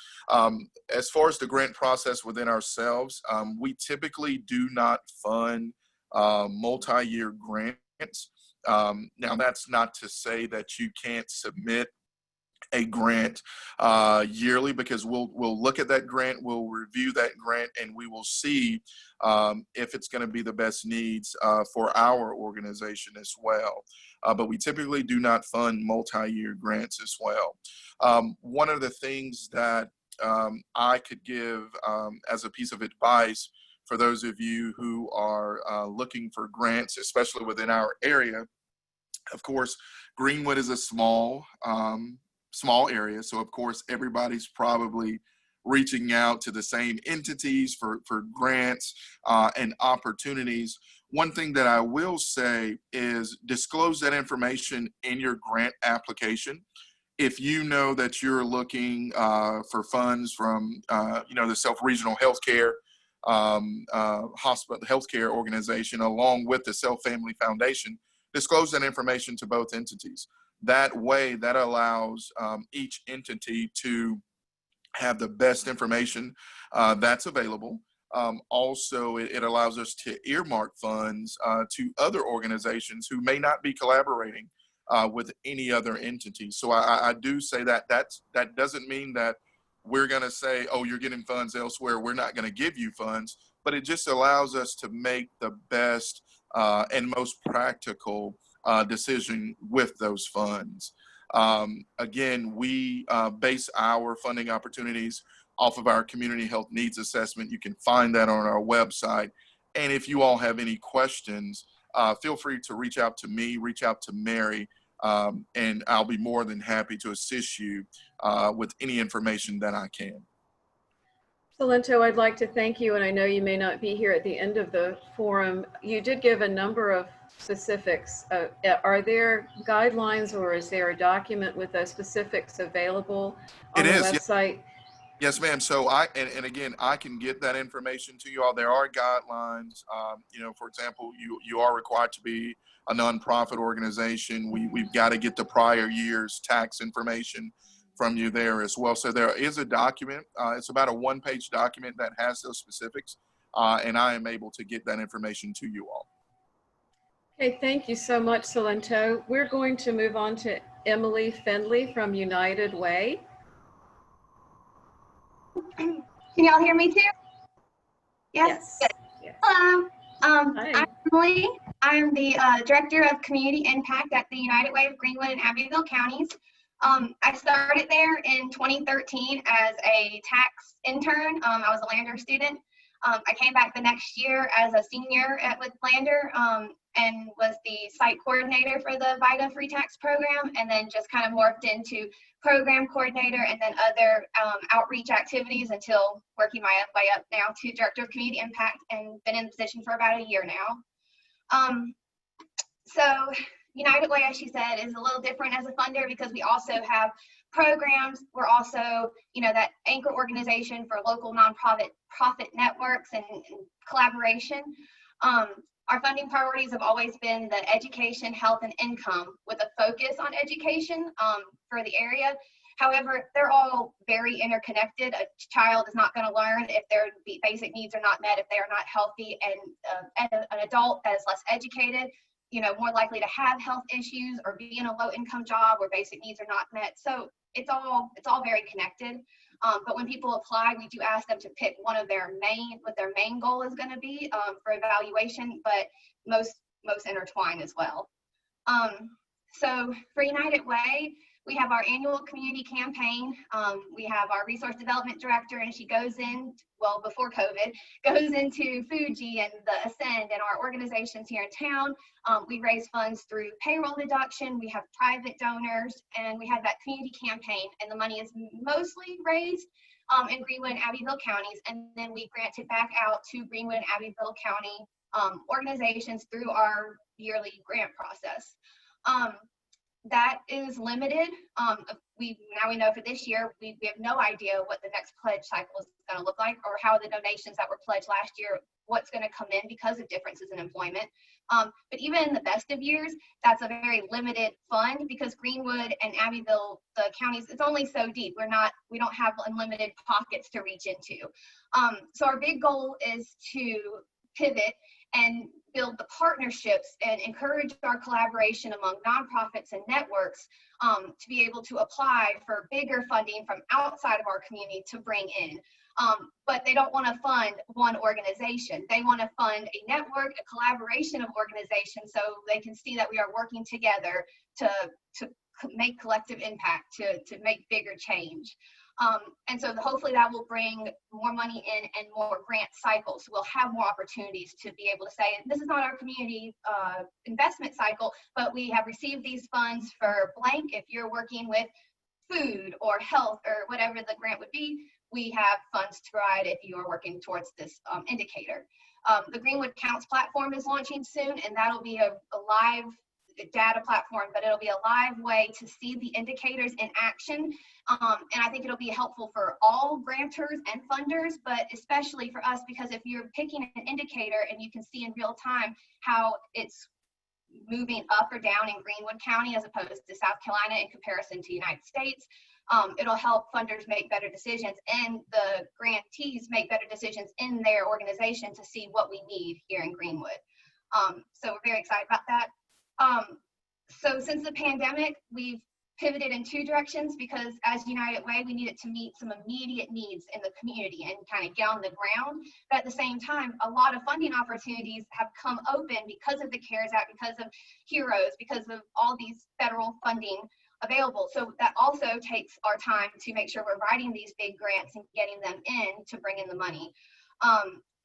As far as the grant process within ourselves, we typically do not fund multi-year grants. Now, that's not to say that you can't submit a grant yearly, because we'll look at that grant, we'll review that grant, and we will see if it's going to be the best needs for our organization as well. But we typically do not fund multi-year grants as well. One of the things that I could give as a piece of advice for those of you who are looking for grants, especially within our area, of course, Greenwood is a small small area. So of course, everybody's probably reaching out to the same entities for grants and opportunities. One thing that I will say is disclose that information in your grant application. If you know that you're looking for funds from, the Self-Regional Healthcare Hospital Healthcare Organization, along with the Self Family Foundation, disclose that information to both entities. That way, that allows each entity to have the best information that's available. Also, it allows us to earmark funds to other organizations who may not be collaborating with any other entity. So I do say that that doesn't mean that we're going to say, oh, you're getting funds elsewhere, we're not going to give you funds, but it just allows us to make the best and most practical decision with those funds. Again, we base our funding opportunities off of our community health needs assessment. You can find that on our website. And if you all have any questions, feel free to reach out to me, reach out to Mary, and I'll be more than happy to assist you with any information that I can.
Salento, I'd like to thank you, and I know you may not be here at the end of the forum. You did give a number of specifics. Are there guidelines, or is there a document with those specifics available on the website?
Yes, ma'am. So and again, I can get that information to you all. There are guidelines. For example, you are required to be a nonprofit organization. We've got to get the prior year's tax information from you there as well. So there is a document. It's about a one-page document that has those specifics, and I am able to get that information to you all.
Okay, thank you so much, Salento. We're going to move on to Emily Findley from United Way.
Can y'all hear me too? Yes.
Yes.
Hello.
Hi.
I'm Emily. I'm the Director of Community Impact at the United Way of Greenwood and Abbeville counties. I started there in 2013 as a tax intern. I was a Lander student. I came back the next year as a senior with Lander and was the site coordinator for the VITA free tax program, and then just kind of morphed into program coordinator and then other outreach activities until working my way up now to Director of Community Impact, and been in the position for about a year now. So United Way, as she said, is a little different as a funder because we also have programs. We're also, that anchor organization for local profit networks and collaboration. Our funding priorities have always been the education, health, and income, with a focus on education for the area. However, they're all very interconnected. A child is not going to learn if their basic needs are not met, if they are not healthy, and an adult that is less educated, more likely to have health issues or be in a low-income job where basic needs are not met. So it's all very connected. But when people apply, we do ask them to pick one of what their main goal is going to be for evaluation, but most intertwine as well. So for United Way, we have our annual community campaign. We have our resource development director, and she goes in, before COVID, goes into Fuji and the Ascend and our organizations here in town. We raise funds through payroll deduction. We have private donors, and we have that community campaign, and the money is mostly raised in Greenwood and Abbeville counties, and then we grant it back out to Greenwood and Abbeville County organizations through our yearly grant process. That is limited. Now we know for this year, we have no idea what the next pledge cycle is going to look like, or how the donations that were pledged last year, what's going to come in because of differences in employment. But even in the best of years, that's a very limited fund because Greenwood and Abbeville, the counties, it's only so deep. We don't have unlimited pockets to reach into. So our big goal is to pivot and build the partnerships and encourage our collaboration among nonprofits and networks to be able to apply for bigger funding from outside of our community to bring in. But they don't want to fund one organization. They want to fund a network, a collaboration of organizations, so they can see that we are working together to make collective impact, to make bigger change. And so hopefully that will bring more money in and more grant cycles. We'll have more opportunities to be able to say, this is not our community investment cycle, but we have received these funds for blank. If you're working with food or health or whatever the grant would be, we have funds to provide if you are working towards this indicator. The Greenwood Counts platform is launching soon, and that'll be a live data platform, but it'll be a live way to see the indicators in action. And I think it'll be helpful for all grantors and funders, but especially for us, because if you're picking an indicator and you can see in real time how it's moving up or down in Greenwood County as opposed to South Carolina in comparison to United States, it'll help funders make better decisions and the grantees make better decisions in their organization to see what we need here in Greenwood. So we're very excited about that. So since the pandemic, we've pivoted in two directions, because as United Way, we needed to meet some immediate needs in the community and kind of get on the ground. But at the same time, a lot of funding opportunities have come open because of the CARES Act, because of HEROES, because of all these federal funding available. So that also takes our time to make sure we're writing these big grants and getting them in to bring in the money.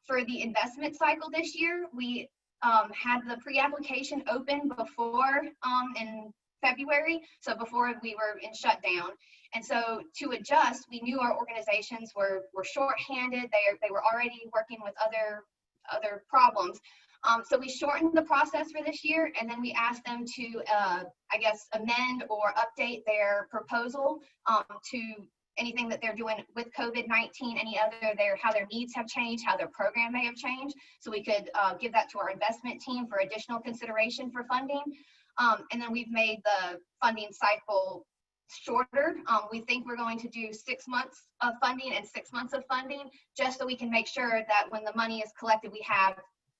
For the investment cycle this year, we had the pre-application open before in February, so before we were in shutdown. And so to adjust, we knew our organizations were shorthanded. They were already working with other problems. So we shortened the process for this year, and then we asked them to, I guess, amend or update their proposal to anything that they're doing with COVID-19, how their needs have changed, how their program may have changed. So we could give that to our investment team for additional consideration for funding. And then we've made the funding cycle shorter. We think we're going to do 6 months of funding and 6 months of funding, just so we can make sure that when the money is collected, we have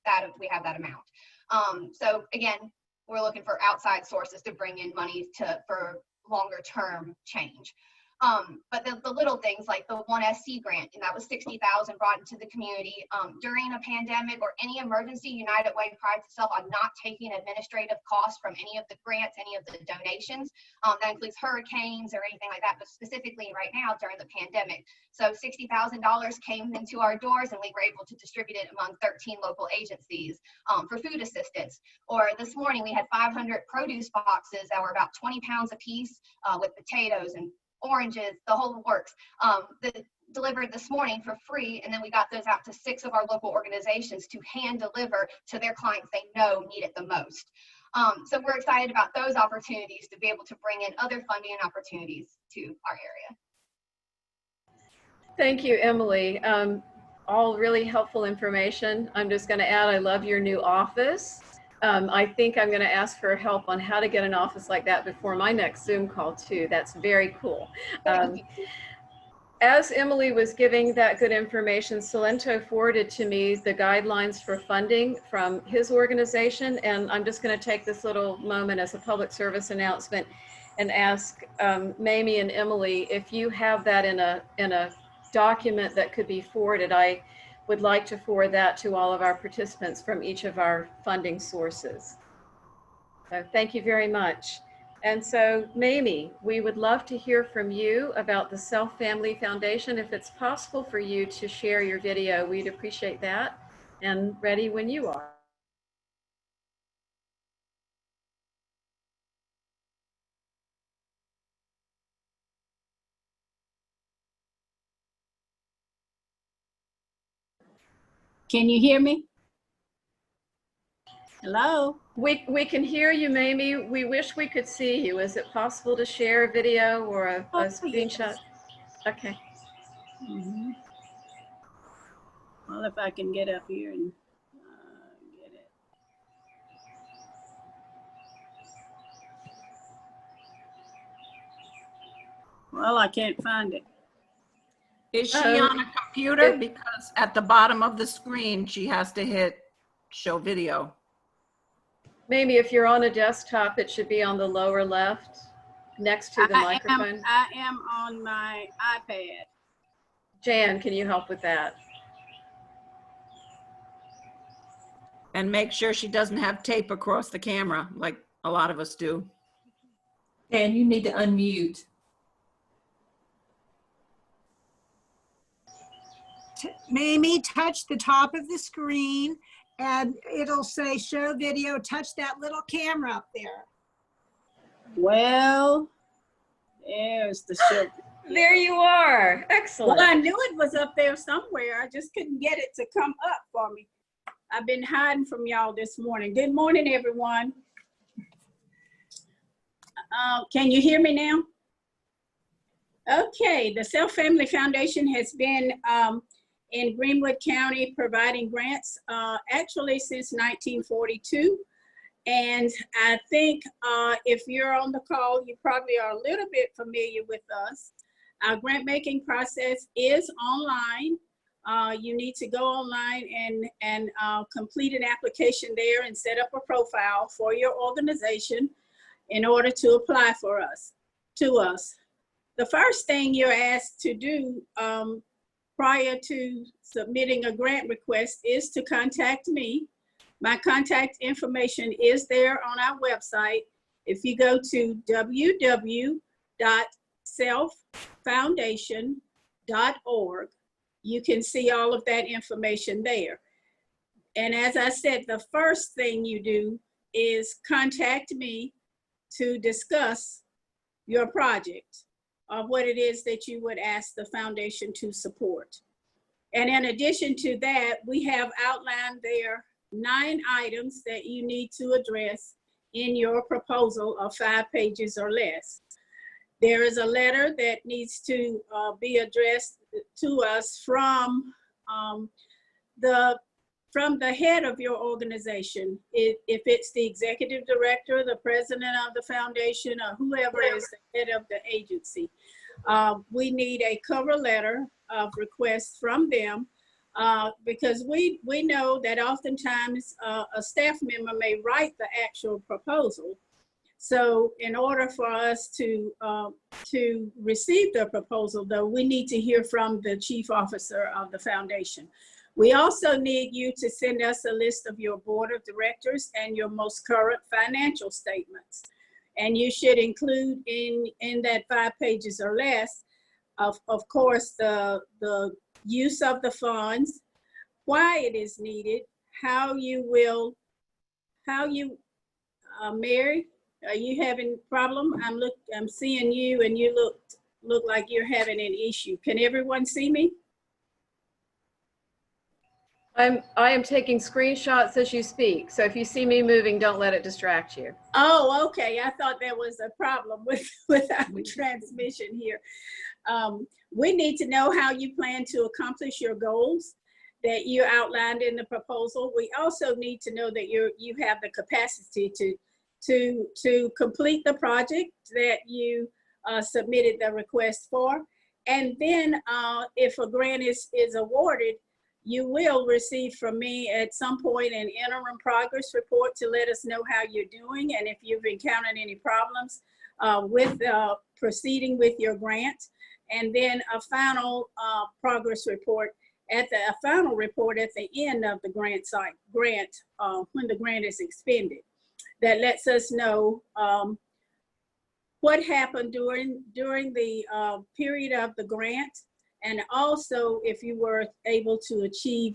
that amount. So again, we're looking for outside sources to bring in money for longer term change. But the little things like the 1SC grant, and that was $60,000 brought into the community during a pandemic or any emergency. United Way prides itself on not taking administrative costs from any of the grants, any of the donations. That includes hurricanes or anything like that, but specifically right now during the pandemic. So $60,000 came into our doors, and we were able to distribute it among 13 local agencies for food assistance. Or this morning we had 500 produce boxes that were about 20 pounds a piece with potatoes and oranges, the whole works, that delivered this morning for free. And then we got those out to 6 of our local organizations to hand deliver to their clients they know need it the most. So we're excited about those opportunities to be able to bring in other funding opportunities to our area.
Thank you, Emily. All really helpful information. I'm just going to add, I love your new office. I think I'm going to ask for help on how to get an office like that before my next Zoom call too. That's very cool. As Emily was giving that good information, Salento forwarded to me the guidelines for funding from his organization. And I'm just going to take this little moment as a public service announcement and ask Mamie and Emily, if you have that in a document that could be forwarded. I would like to forward that to all of our participants from each of our funding sources. So thank you very much. And so Mamie, we would love to hear from you about the Self Family Foundation. If it's possible for you to share your video, we'd appreciate that. And ready when you are.
Can you hear me? Hello?
We can hear you, Mamie. We wish we could see you. Is it possible to share a video or a screenshot?
Yes.
Okay.
Well, if I can get up here and get it. Well, I can't find it.
Is she on a computer? Because at the bottom of the screen, she has to hit show video.
Maybe if you're on a desktop, it should be on the lower left next to the microphone.
I am on my iPad.
Jan, can you help with that?
And make sure she doesn't have tape across the camera like a lot of us do.
Dan, you need to unmute.
Mamie, touch the top of the screen and it'll say show video. Touch that little camera up there.
Well, There's the show.
There you are.
Well,
Excellent.
I knew it was up there somewhere. I just couldn't get it to come up for me. I've been hiding from y'all this morning. Good morning, everyone. Can you hear me now? Okay, the Self Family Foundation has been in Greenwood County providing grants actually since 1942. And I think if you're on the call, you probably are a little bit familiar with us. Our grant making process is online. You need to go online and complete an application there and set up a profile for your organization in order to apply to us. The first thing you're asked to do prior to submitting a grant request is to contact me. My contact information is there on our website. If you go to www.selffoundation.org, you can see all of that information there. And as I said, the first thing you do is contact me to discuss your project or what it is that you would ask the foundation to support. And in addition to that, we have outlined there 9 items that you need to address in your proposal of 5 pages or less. There is a letter that needs to be addressed to us from the head of your organization. If it's the executive director, the president of the foundation, or whoever is the head of the agency. We need a cover letter of request from them because we know that oftentimes a staff member may write the actual proposal. So in order for us to receive the proposal, though, we need to hear from the chief officer of the foundation. We also need you to send us a list of your board of directors and your most current financial statements. And you should include in that 5 pages or less, of course, the use of the funds, why it is needed, Mary, are you having problem? I'm seeing you and you look like you're having an issue. Can everyone see me?
I am taking screenshots as you speak. So if you see me moving, don't let it distract you.
Oh, okay. I thought there was a problem with our transmission here. We need to know how you plan to accomplish your goals that you outlined in the proposal. We also need to know that you have the capacity to complete the project that you submitted the request for. And then if a grant is awarded, you will receive from me at some point an interim progress report to let us know how you're doing and if you've encountered any problems with proceeding with your grant. And then a final progress report at the end of the grant when the grant is expended. That lets us know what happened during the period of the grant, and also if you were able to achieve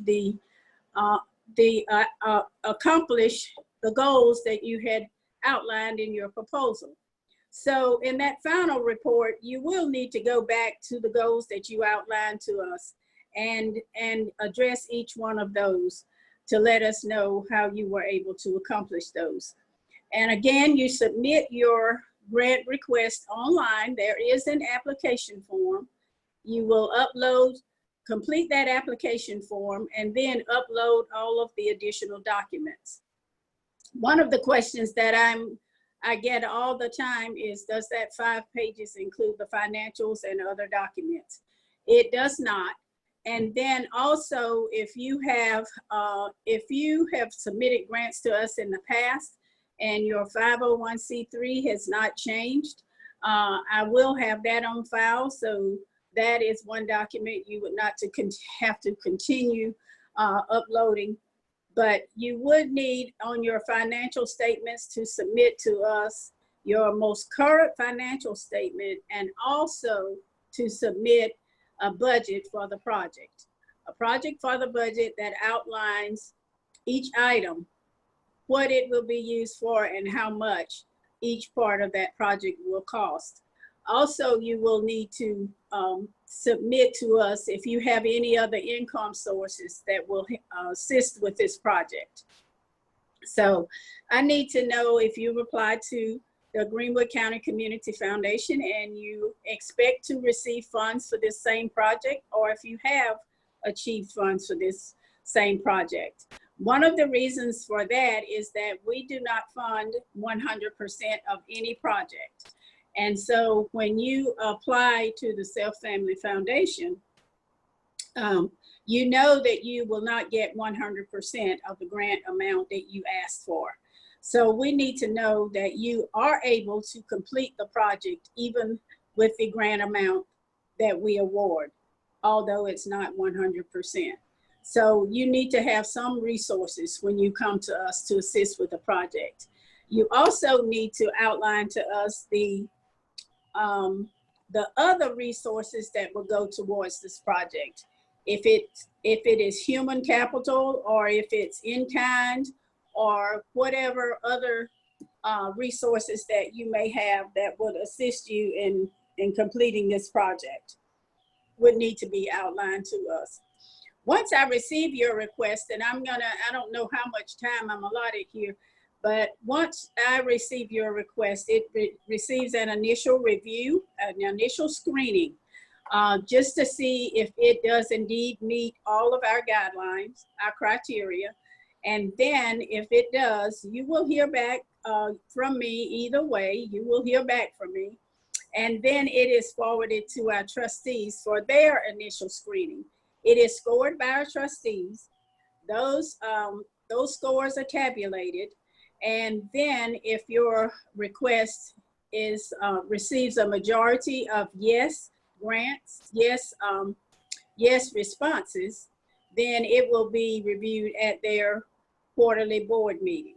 accomplish the goals that you had outlined in your proposal. So in that final report, you will need to go back to the goals that you outlined to us and address each one of those to let us know how you were able to accomplish those. And again, you submit your grant request online. There is an application form. You will complete that application form, and then upload all of the additional documents. One of the questions that I get all the time is, does that 5 pages include the financials and other documents? It does not. And then also, if you have submitted grants to us in the past and your 501c3 has not changed, I will have that on file. So that is one document you would not have to continue uploading. But you would need on your financial statements to submit to us your most current financial statement, and also to submit a budget for the project. A project for the budget that outlines each item, what it will be used for, and how much each part of that project will cost. Also, you will need to submit to us if you have any other income sources that will assist with this project. So I need to know if you've applied to the Greenwood County Community Foundation and you expect to receive funds for this same project, or if you have achieved funds for this same project. One of the reasons for that is that we do not fund 100% of any project. And so when you apply to the Self Family Foundation, you know that you will not get 100% of the grant amount that you asked for. So we need to know that you are able to complete the project even with the grant amount that we award, although it's not 100%. So you need to have some resources when you come to us to assist with the project. You also need to outline to us the other resources that will go towards this project. If it is human capital, or if it's in kind, or whatever other resources that you may have that would assist you in completing this project, would need to be outlined to us. Once I receive your request, and I don't know how much time I'm allotted here, but once I receive your request, it receives an initial review, an initial screening, just to see if it does indeed meet all of our guidelines, our criteria. And then if it does, you will hear back from me either way. You will hear back from me. And then it is forwarded to our trustees for their initial screening. It is scored by our trustees. Those scores are tabulated. And then if your request receives a majority of yes grants, yes responses, then it will be reviewed at their quarterly board meeting.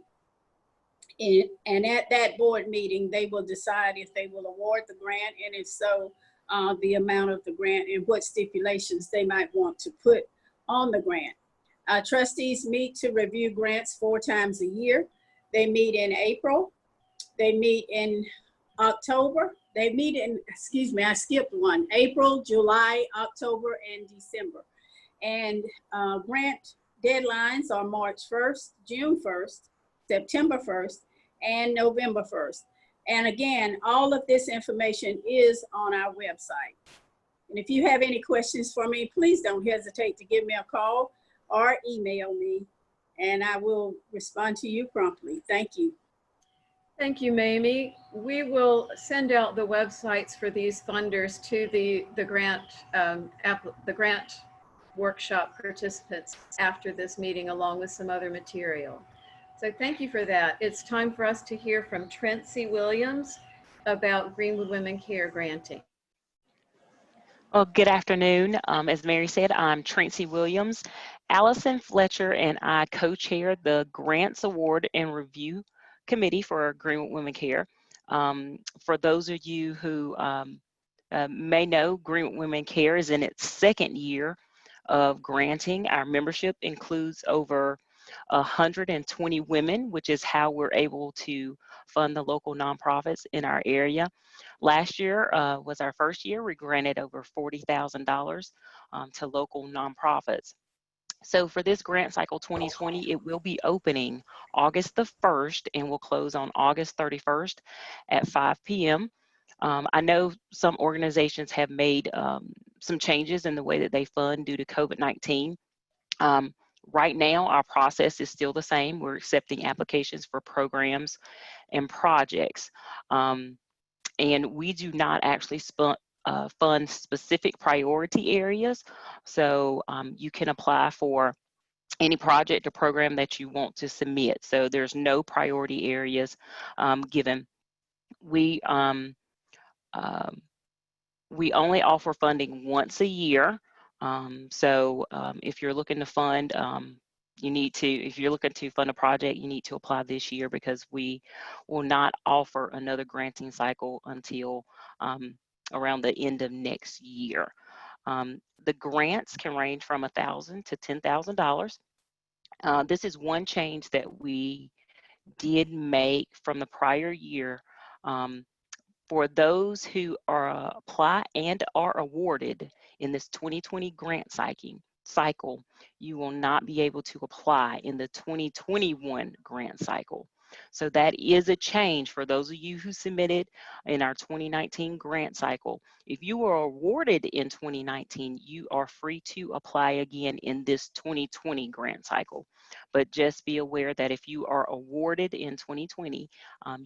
And at that board meeting, they will decide if they will award the grant, and if so, the amount of the grant and what stipulations they might want to put on the grant. Trustees meet to review grants 4 times a year. They meet in April. They meet in October. They meet in, excuse me, I skipped one, April, July, October, and December. And grant deadlines are March 1st, June 1st, September 1st, and November 1st. And again, all of this information is on our website. And if you have any questions for me, please don't hesitate to give me a call or email me, and I will respond to you promptly. Thank you.
Thank you, Mamie. We will send out the websites for these funders to the grant workshop participants after this meeting, along with some other material. So thank you for that. It's time for us to hear from Tracy Williams about Greenwood Women Care granting.
Well, good afternoon. As Mary said, I'm Tracy Williams. Allison Fletcher and I co-chair the Grants Award and Review Committee for Greenwood Women Care. For those of you who may know, Greenwood Women Care is in its 2nd year of granting. Our membership includes over 120 women, which is how we're able to fund the local nonprofits in our area. Last year was our first year. We granted over $40,000 to local nonprofits. So for this grant cycle 2020, it will be opening August the 1st and will close on August 31st at 5 p.m. I know some organizations have made some changes in the way that they fund due to COVID-19. Right now, our process is still the same. We're accepting applications for programs and projects. And we do not actually fund specific priority areas. So you can apply for any project or program that you want to submit. So there's no priority areas given. We only offer funding once a year. So if you're looking to fund, if you're looking to fund a project, you need to apply this year, because we will not offer another granting cycle until around the end of next year. The grants can range from $1,000 to $10,000. This is one change that we did make from the prior year. For those who are apply and are awarded in this 2020 grant cycle, you will not be able to apply in the 2021 grant cycle. So that is a change for those of you who submitted in our 2019 grant cycle. If you were awarded in 2019, you are free to apply again in this 2020 grant cycle. But just be aware that if you are awarded in 2020,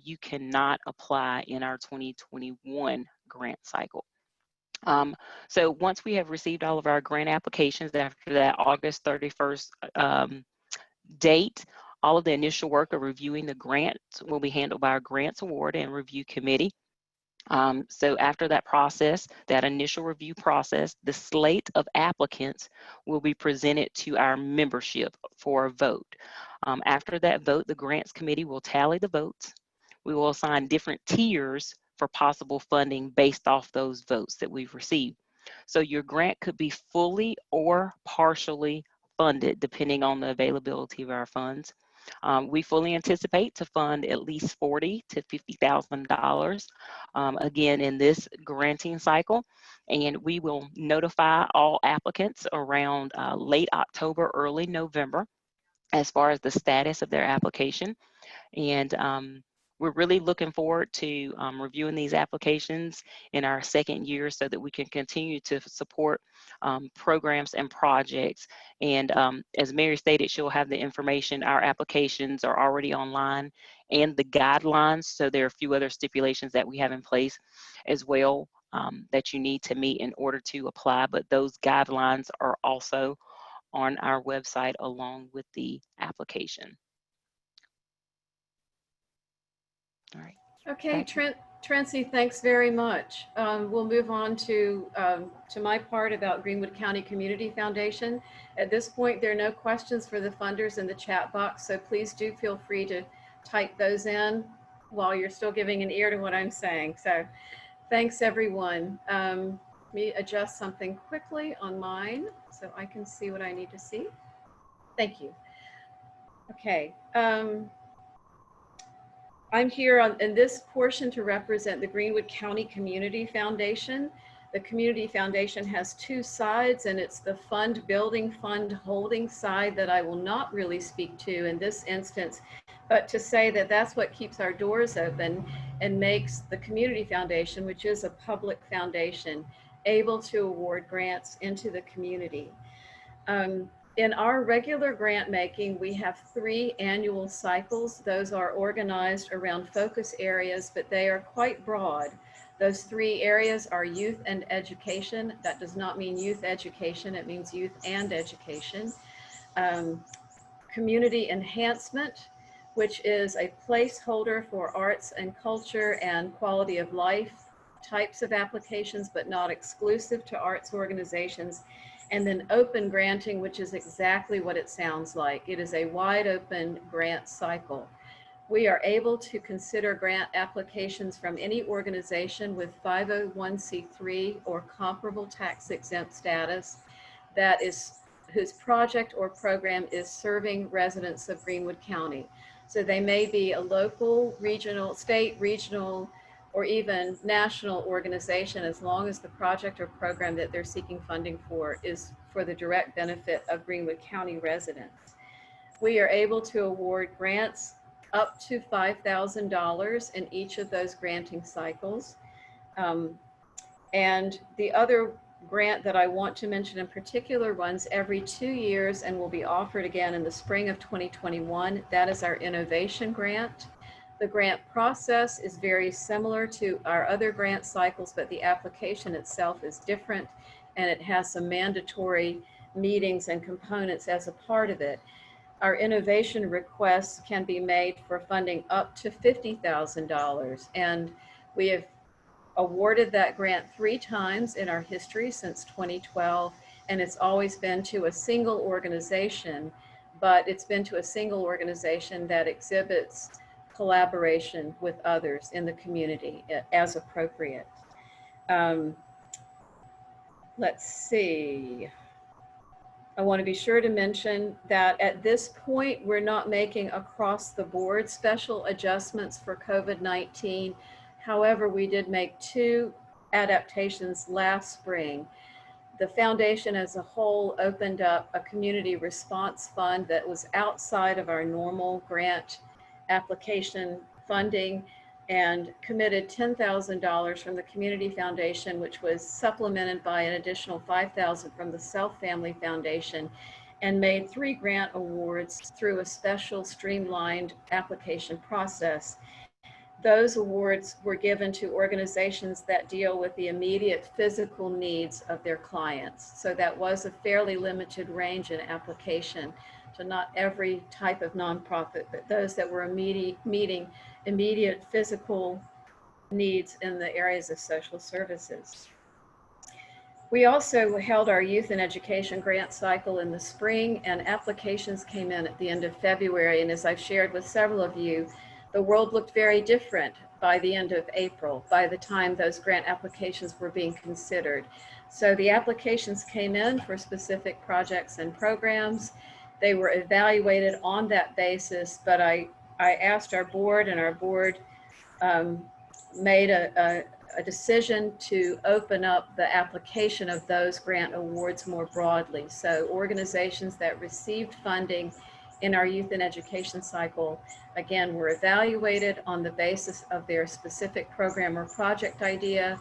you cannot apply in our 2021 grant cycle. So once we have received all of our grant applications after that August 31st date, all of the initial work of reviewing the grants will be handled by our Grants Award and Review Committee. So after that process, that initial review process, the slate of applicants will be presented to our membership for a vote. After that vote, the Grants Committee will tally the votes. We will assign different tiers for possible funding based off those votes that we've received. So your grant could be fully or partially funded depending on the availability of our funds. We fully anticipate to fund at least $40,000 to $50,000 again in this granting cycle, and we will notify all applicants around late October, early November as far as the status of their application. And we're really looking forward to reviewing these applications in our second year so that we can continue to support programs and projects. And as Mary stated, she'll have the information. Our applications are already online and the guidelines. So there are a few other stipulations that we have in place as well that you need to meet in order to apply. But those guidelines are also on our website along with the application. All right.
Okay, Trancey, thanks very much. We'll move on to my part about Greenwood County Community Foundation. At this point, there are no questions for the funders in the chat box, so please do feel free to type those in while you're still giving an ear to what I'm saying. So thanks, everyone. Let me adjust something quickly on mine so I can see what I need to see. Thank you. Okay. I'm here in this portion to represent the Greenwood County Community Foundation. The Community Foundation has two sides, and it's the fund building, fund holding side that I will not really speak to in this instance, but to say that that's what keeps our doors open and makes the Community Foundation, which is a public foundation, able to award grants into the community. In our regular grant making, we have 3 annual cycles. Those are organized around focus areas, but they are quite broad. Those 3 areas are youth and education. That does not mean youth education, it means youth and education. Community enhancement, which is a placeholder for arts and culture and quality of life types of applications, but not exclusive to arts organizations. And then open granting, which is exactly what it sounds like. It is a wide open grant cycle. We are able to consider grant applications from any organization with 501c3 or comparable tax exempt status that is whose project or program is serving residents of Greenwood County. So they may be a local, regional, state, regional, or even national organization, as long as the project or program that they're seeking funding for is for the direct benefit of Greenwood County residents. We are able to award grants up to $5,000 in each of those granting cycles. And the other grant that I want to mention in particular runs every 2 years and will be offered again in the spring of 2021. That is our innovation grant. The grant process is very similar to our other grant cycles, but the application itself is different, and it has some mandatory meetings and components as a part of it. Our innovation requests can be made for funding up to $50,000, and we have awarded that grant 3 times in our history since 2012, and it's always been to a single organization, but it's been to a single organization that exhibits collaboration with others in the community as appropriate. Let's see. I want to be sure to mention that at this point, we're not making across the board special adjustments for COVID-19 However, we did make 2 adaptations last spring. The foundation as a whole opened up a community response fund that was outside of our normal grant application funding and committed $10,000 from the Community Foundation, which was supplemented by an additional $5,000 from the Self Family Foundation, and made 3 grant awards through a special streamlined application process. Those awards were given to organizations that deal with the immediate physical needs of their clients. So that was a fairly limited range in application. So not every type of nonprofit, but those that were meeting immediate physical needs in the areas of social services. We also held our youth and education grant cycle in the spring, and applications came in at the end of February. And as I've shared with several of you, the world looked very different by the end of April, by the time those grant applications were being considered. So the applications came in for specific projects and programs. They were evaluated on that basis, but I asked our board, and our board made a decision to open up the application of those grant awards more broadly. So organizations that received funding in our youth and education cycle, again, were evaluated on the basis of their specific program or project idea.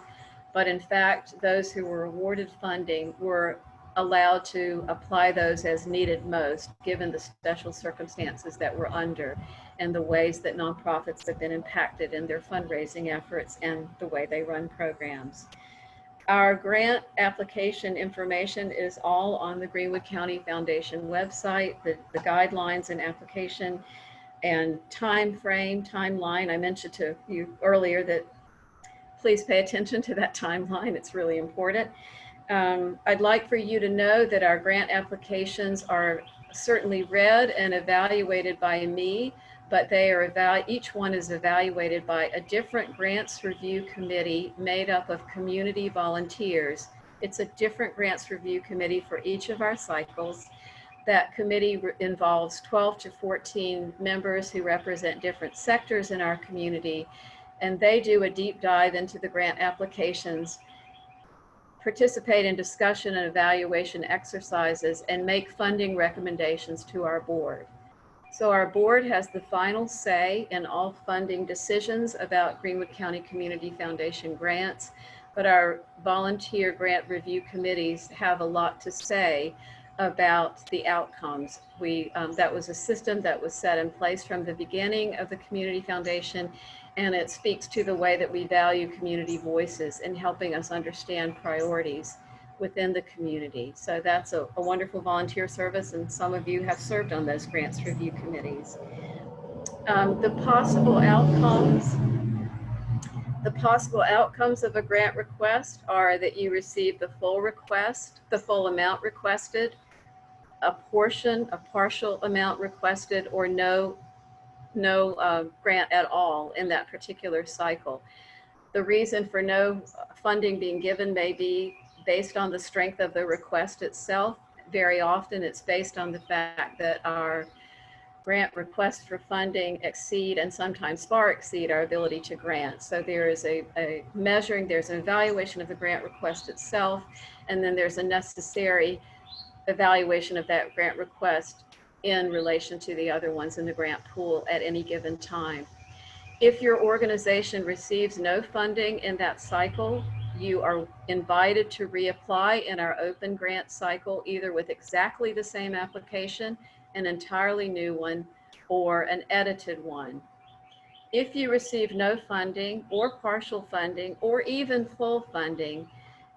But in fact, those who were awarded funding were allowed to apply those as needed most, given the special circumstances that we're under and the ways that nonprofits have been impacted in their fundraising efforts and the way they run programs. Our grant application information is all on the Greenwood County Foundation website, the guidelines and application and timeline. I mentioned to you earlier that please pay attention to that timeline. It's really important. I'd like for you to know that our grant applications are certainly read and evaluated by me, but they are each one is evaluated by a different grants review committee made up of community volunteers. It's a different grants review committee for each of our cycles. That committee involves 12 to 14 members who represent different sectors in our community, and they do a deep dive into the grant applications, participate in discussion and evaluation exercises, and make funding recommendations to our board. So our board has the final say in all funding decisions about Greenwood County Community Foundation grants, but our volunteer grant review committees have a lot to say about the outcomes. That was a system that was set in place from the beginning of the Community Foundation, and it speaks to the way that we value community voices in helping us understand priorities within the community. So that's a wonderful volunteer service, and some of you have served on those grants review committees. The possible outcomes of a grant request are that you receive the full request, the full amount requested, a partial amount requested, or no grant at all in that particular cycle. The reason for no funding being given may be based on the strength of the request itself. Very often it's based on the fact that our grant requests for funding exceed and sometimes far exceed our ability to grant. So there is there's an evaluation of the grant request itself, and then there's a necessary evaluation of that grant request in relation to the other ones in the grant pool at any given time. If your organization receives no funding in that cycle, you are invited to reapply in our open grant cycle, either with exactly the same application, an entirely new one, or an edited one. If you receive no funding or partial funding or even full funding,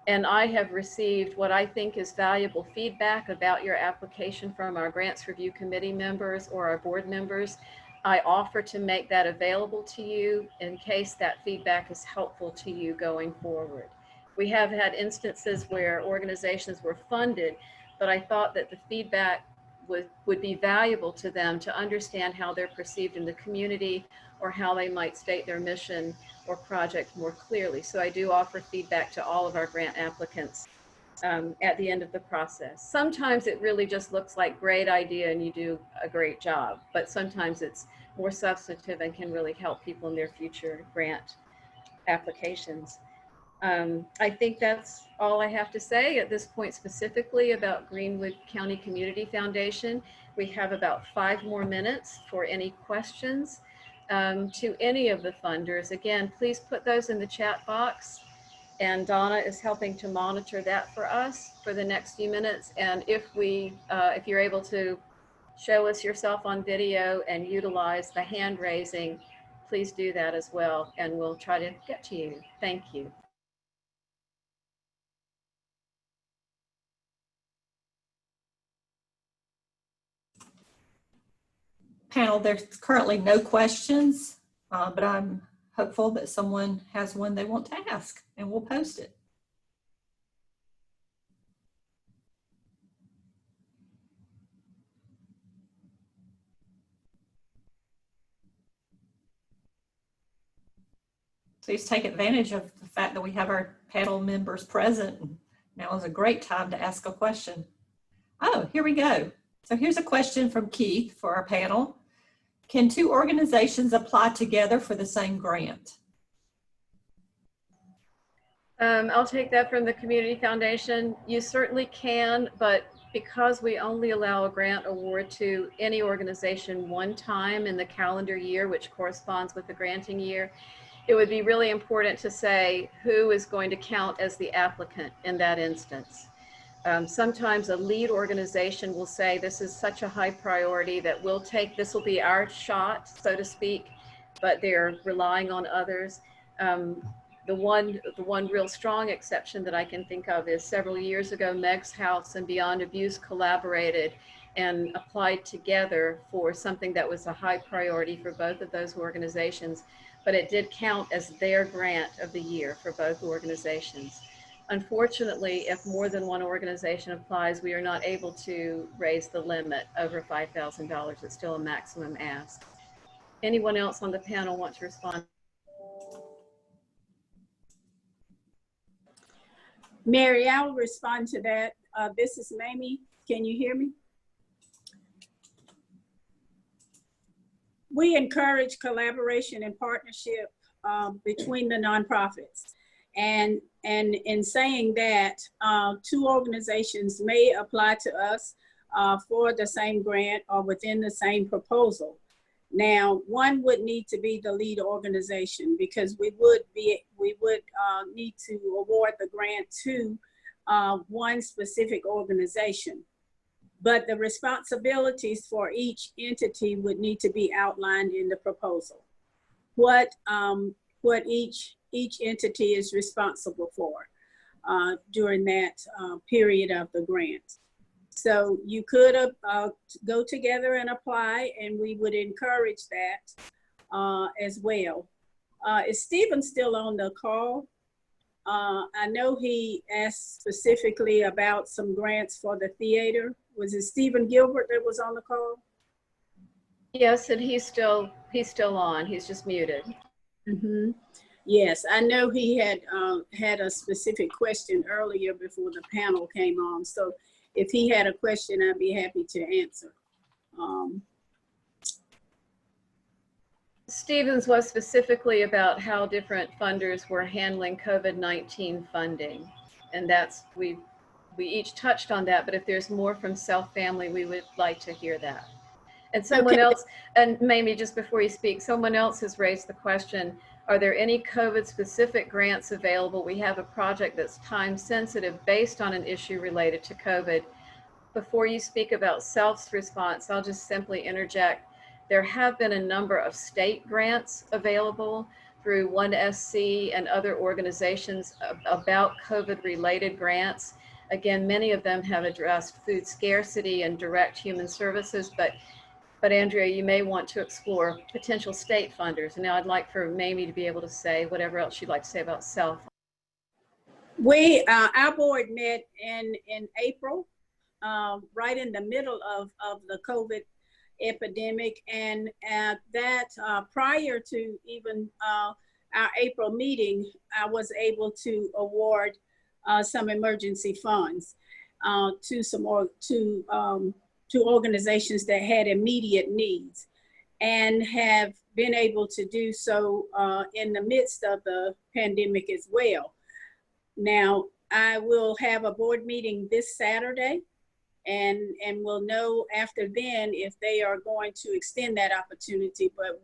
and I have received what I think is valuable feedback about your application from our grants review committee members or our board members, I offer to make that available to you in case that feedback is helpful to you going forward. We have had instances where organizations were funded, but I thought that the feedback would be valuable to them to understand how they're perceived in the community or how they might state their mission or project more clearly. So I do offer feedback to all of our grant applicants at the end of the process. Sometimes it really just looks like great idea and you do a great job, but sometimes it's more substantive and can really help people in their future grant applications. I think that's all I have to say at this point specifically about Greenwood County Community Foundation. We have about 5 more minutes for any questions to any of the funders. Again, please put those in the chat box, and Donna is helping to monitor that for us for the next few minutes. And if you're able to show us yourself on video and utilize the hand raising, please do that as well, and we'll try to get to you. Thank you.
Panel, there's currently no questions, but I'm hopeful that someone has one they want to ask, and we'll post it. Please take advantage of the fact that we have our panel members present. Now is a great time to ask a question. Oh, here we go. So here's a question from Keith for our panel. Can 2 organizations apply together for the same grant?
I'll take that from the Community Foundation. You certainly can, but because we only allow a grant award to any organization one time in the calendar year, which corresponds with the granting year, it would be really important to say who is going to count as the applicant in that instance. Sometimes a lead organization will say, this is such a high priority that we'll take, this will be our shot, so to speak, but they're relying on others. The one real strong exception that I can think of is several years ago, Meg's House and Beyond Abuse collaborated and applied together for something that was a high priority for both of those organizations, but it did count as their grant of the year for both organizations. Unfortunately, if more than one organization applies, we are not able to raise the limit over $5,000. It's still a maximum ask. Anyone else on the panel want to respond?
Mary, I'll respond to that. This is Mamie. Can you hear me? We encourage collaboration and partnership between the nonprofits. And in saying that, 2 organizations may apply to us for the same grant or within the same proposal. Now, one would need to be the lead organization because we would need to award the grant to one specific organization. But the responsibilities for each entity would need to be outlined in the proposal. What each entity is responsible for during that period of the grant. So you could go together and apply, and we would encourage that as well. Is Stephen still on the call? I know he asked specifically about some grants for the theater. Was it Stephen Gilbert that was on the call?
Yes, and he's still on. He's just muted.
Mm-hmm. Yes, I know he had had a specific question earlier before the panel came on. So if he had a question, I'd be happy to answer.
Stevens was specifically about how different funders were handling COVID-19 funding. And that's, we each touched on that, but if there's more from Self Family, we would like to hear that. And someone else, and maybe just before you speak, someone else has raised the question, are there any COVID specific grants available? We have a project that's time sensitive based on an issue related to COVID. Before you speak about Self's response, I'll just simply interject. There have been a number of state grants available through 1SC and other organizations about COVID related grants. Again, many of them have addressed food scarcity and direct human services, but Andrea, you may want to explore potential state funders. And now I'd like for Mamie to be able to say whatever else you'd like to say about Self.
Our board met in April, right in the middle of the COVID epidemic, and that prior to even our April meeting, I was able to award some emergency funds to organizations that had immediate needs, and have been able to do so in the midst of the pandemic as well. Now, I will have a board meeting this Saturday, and we'll know after then if they are going to extend that opportunity. But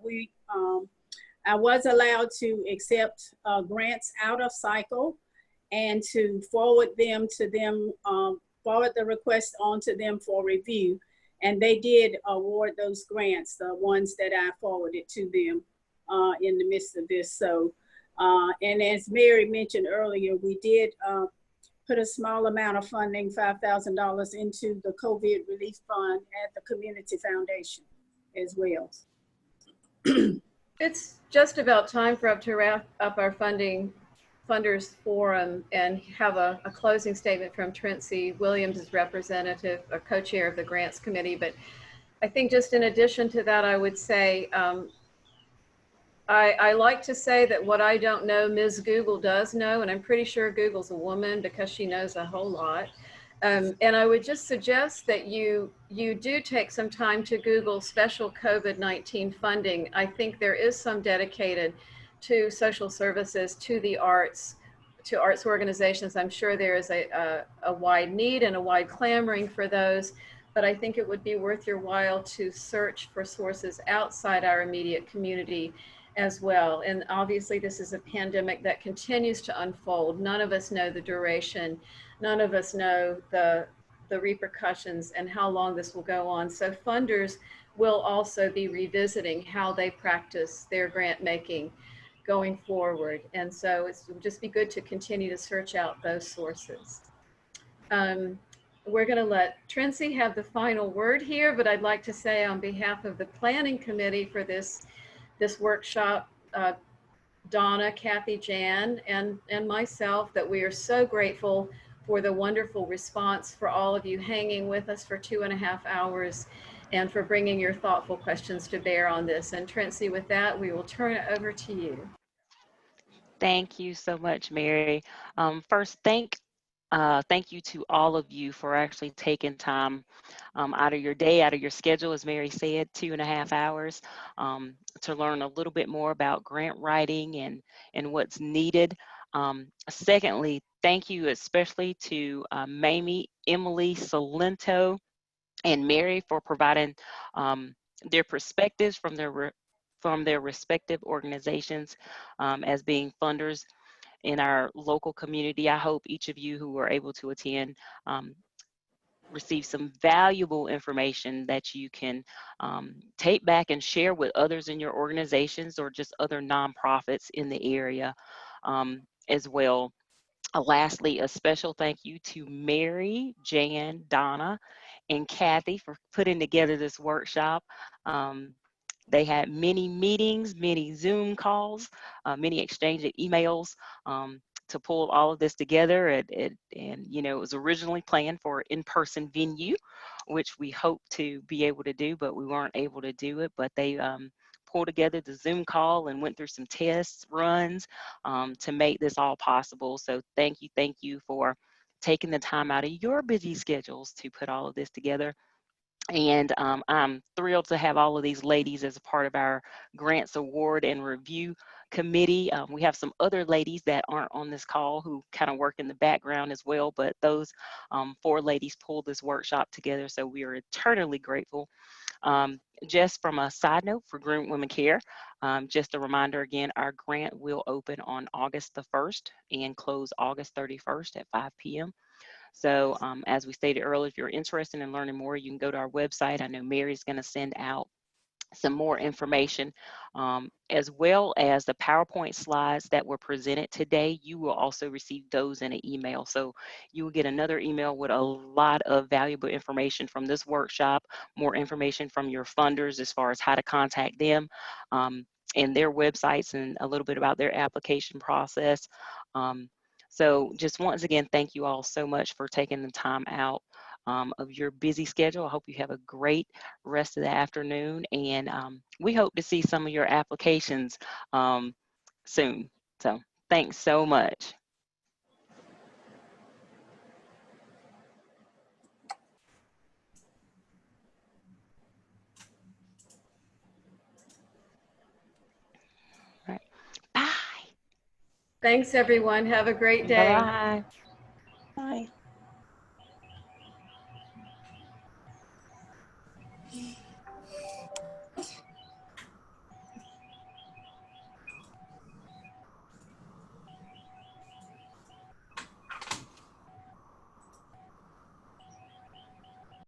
I was allowed to accept grants out of cycle and to forward them to them, forward the request on to them for review. And they did award those grants, the ones that I forwarded to them in the midst of this. So, and as Mary mentioned earlier, we did put a small amount of funding, $5,000, into the COVID relief fund at the community foundation as well.
It's just about time for us to wrap up our funders forum and have a closing statement from Tracy Williams as representative, or co-chair of the grants committee. But I think just in addition to that, I would say, I like to say that what I don't know, Ms. Google does know, and I'm pretty sure Google's a woman because she knows a whole lot. And I would just suggest that you do take some time to Google special COVID-19 funding. I think there is some dedicated to social services, to the arts, to arts organizations. I'm sure there is a wide need and a wide clamoring for those, but I think it would be worth your while to search for sources outside our immediate community as well. And obviously this is a pandemic that continues to unfold. None of us know the duration. None of us know the repercussions and how long this will go on. So funders will also be revisiting how they practice their grant making going forward. And so it would just be good to continue to search out those sources. We're going to let Tracy have the final word here, but I'd like to say on behalf of the planning committee for this workshop, Donna, Kathy, Jan, and myself, that we are so grateful for the wonderful response, for all of you hanging with us for 2.5 hours, and for bringing your thoughtful questions to bear on this. And Tracy, with that, we will turn it over to you.
Thank you so much, Mary. First, thank you to all of you for actually taking time out of your day, out of your schedule, as Mary said, 2.5 hours, to learn a little bit more about grant writing and what's needed. Secondly, thank you especially to Mamie, Emily, Salento, and Mary for providing their perspectives from their respective organizations as being funders in our local community. I hope each of you who were able to attend receive some valuable information that you can take back and share with others in your organizations or just other nonprofits in the area as well. Lastly, a special thank you to Mary, Jan, Donna, and Kathy for putting together this workshop. They had many meetings, many Zoom calls, many exchange of emails to pull all of this together. And you know, it was originally planned for in-person venue, which we hope to be able to do, but we weren't able to do it. But they pulled together the Zoom call and went through some test runs to make this all possible. So thank you for taking the time out of your busy schedules to put all of this together. And I'm thrilled to have all of these ladies as a part of our grants award and review committee. We have some other ladies that aren't on this call who kind of work in the background as well, but those 4 ladies pulled this workshop together, so we are eternally grateful. Just from a side note for Greenwood Women Care, just a reminder again, our grant will open on August the 1st and close August 31st at 5 p.m. So as we stated earlier, if you're interested in learning more, you can go to our website. I know Mary's going to send out some more information, as well as the PowerPoint slides that were presented today. You will also receive those in an email. So you will get another email with a lot of valuable information from this workshop, more information from your funders as far as how to contact them and their websites, and a little bit about their application process. So just once again, thank you all so much for taking the time out of your busy schedule. I hope you have a great rest of the afternoon, and we hope to see some of your applications soon. So thanks so much.
Thanks, everyone. Have a great day.
Bye-bye.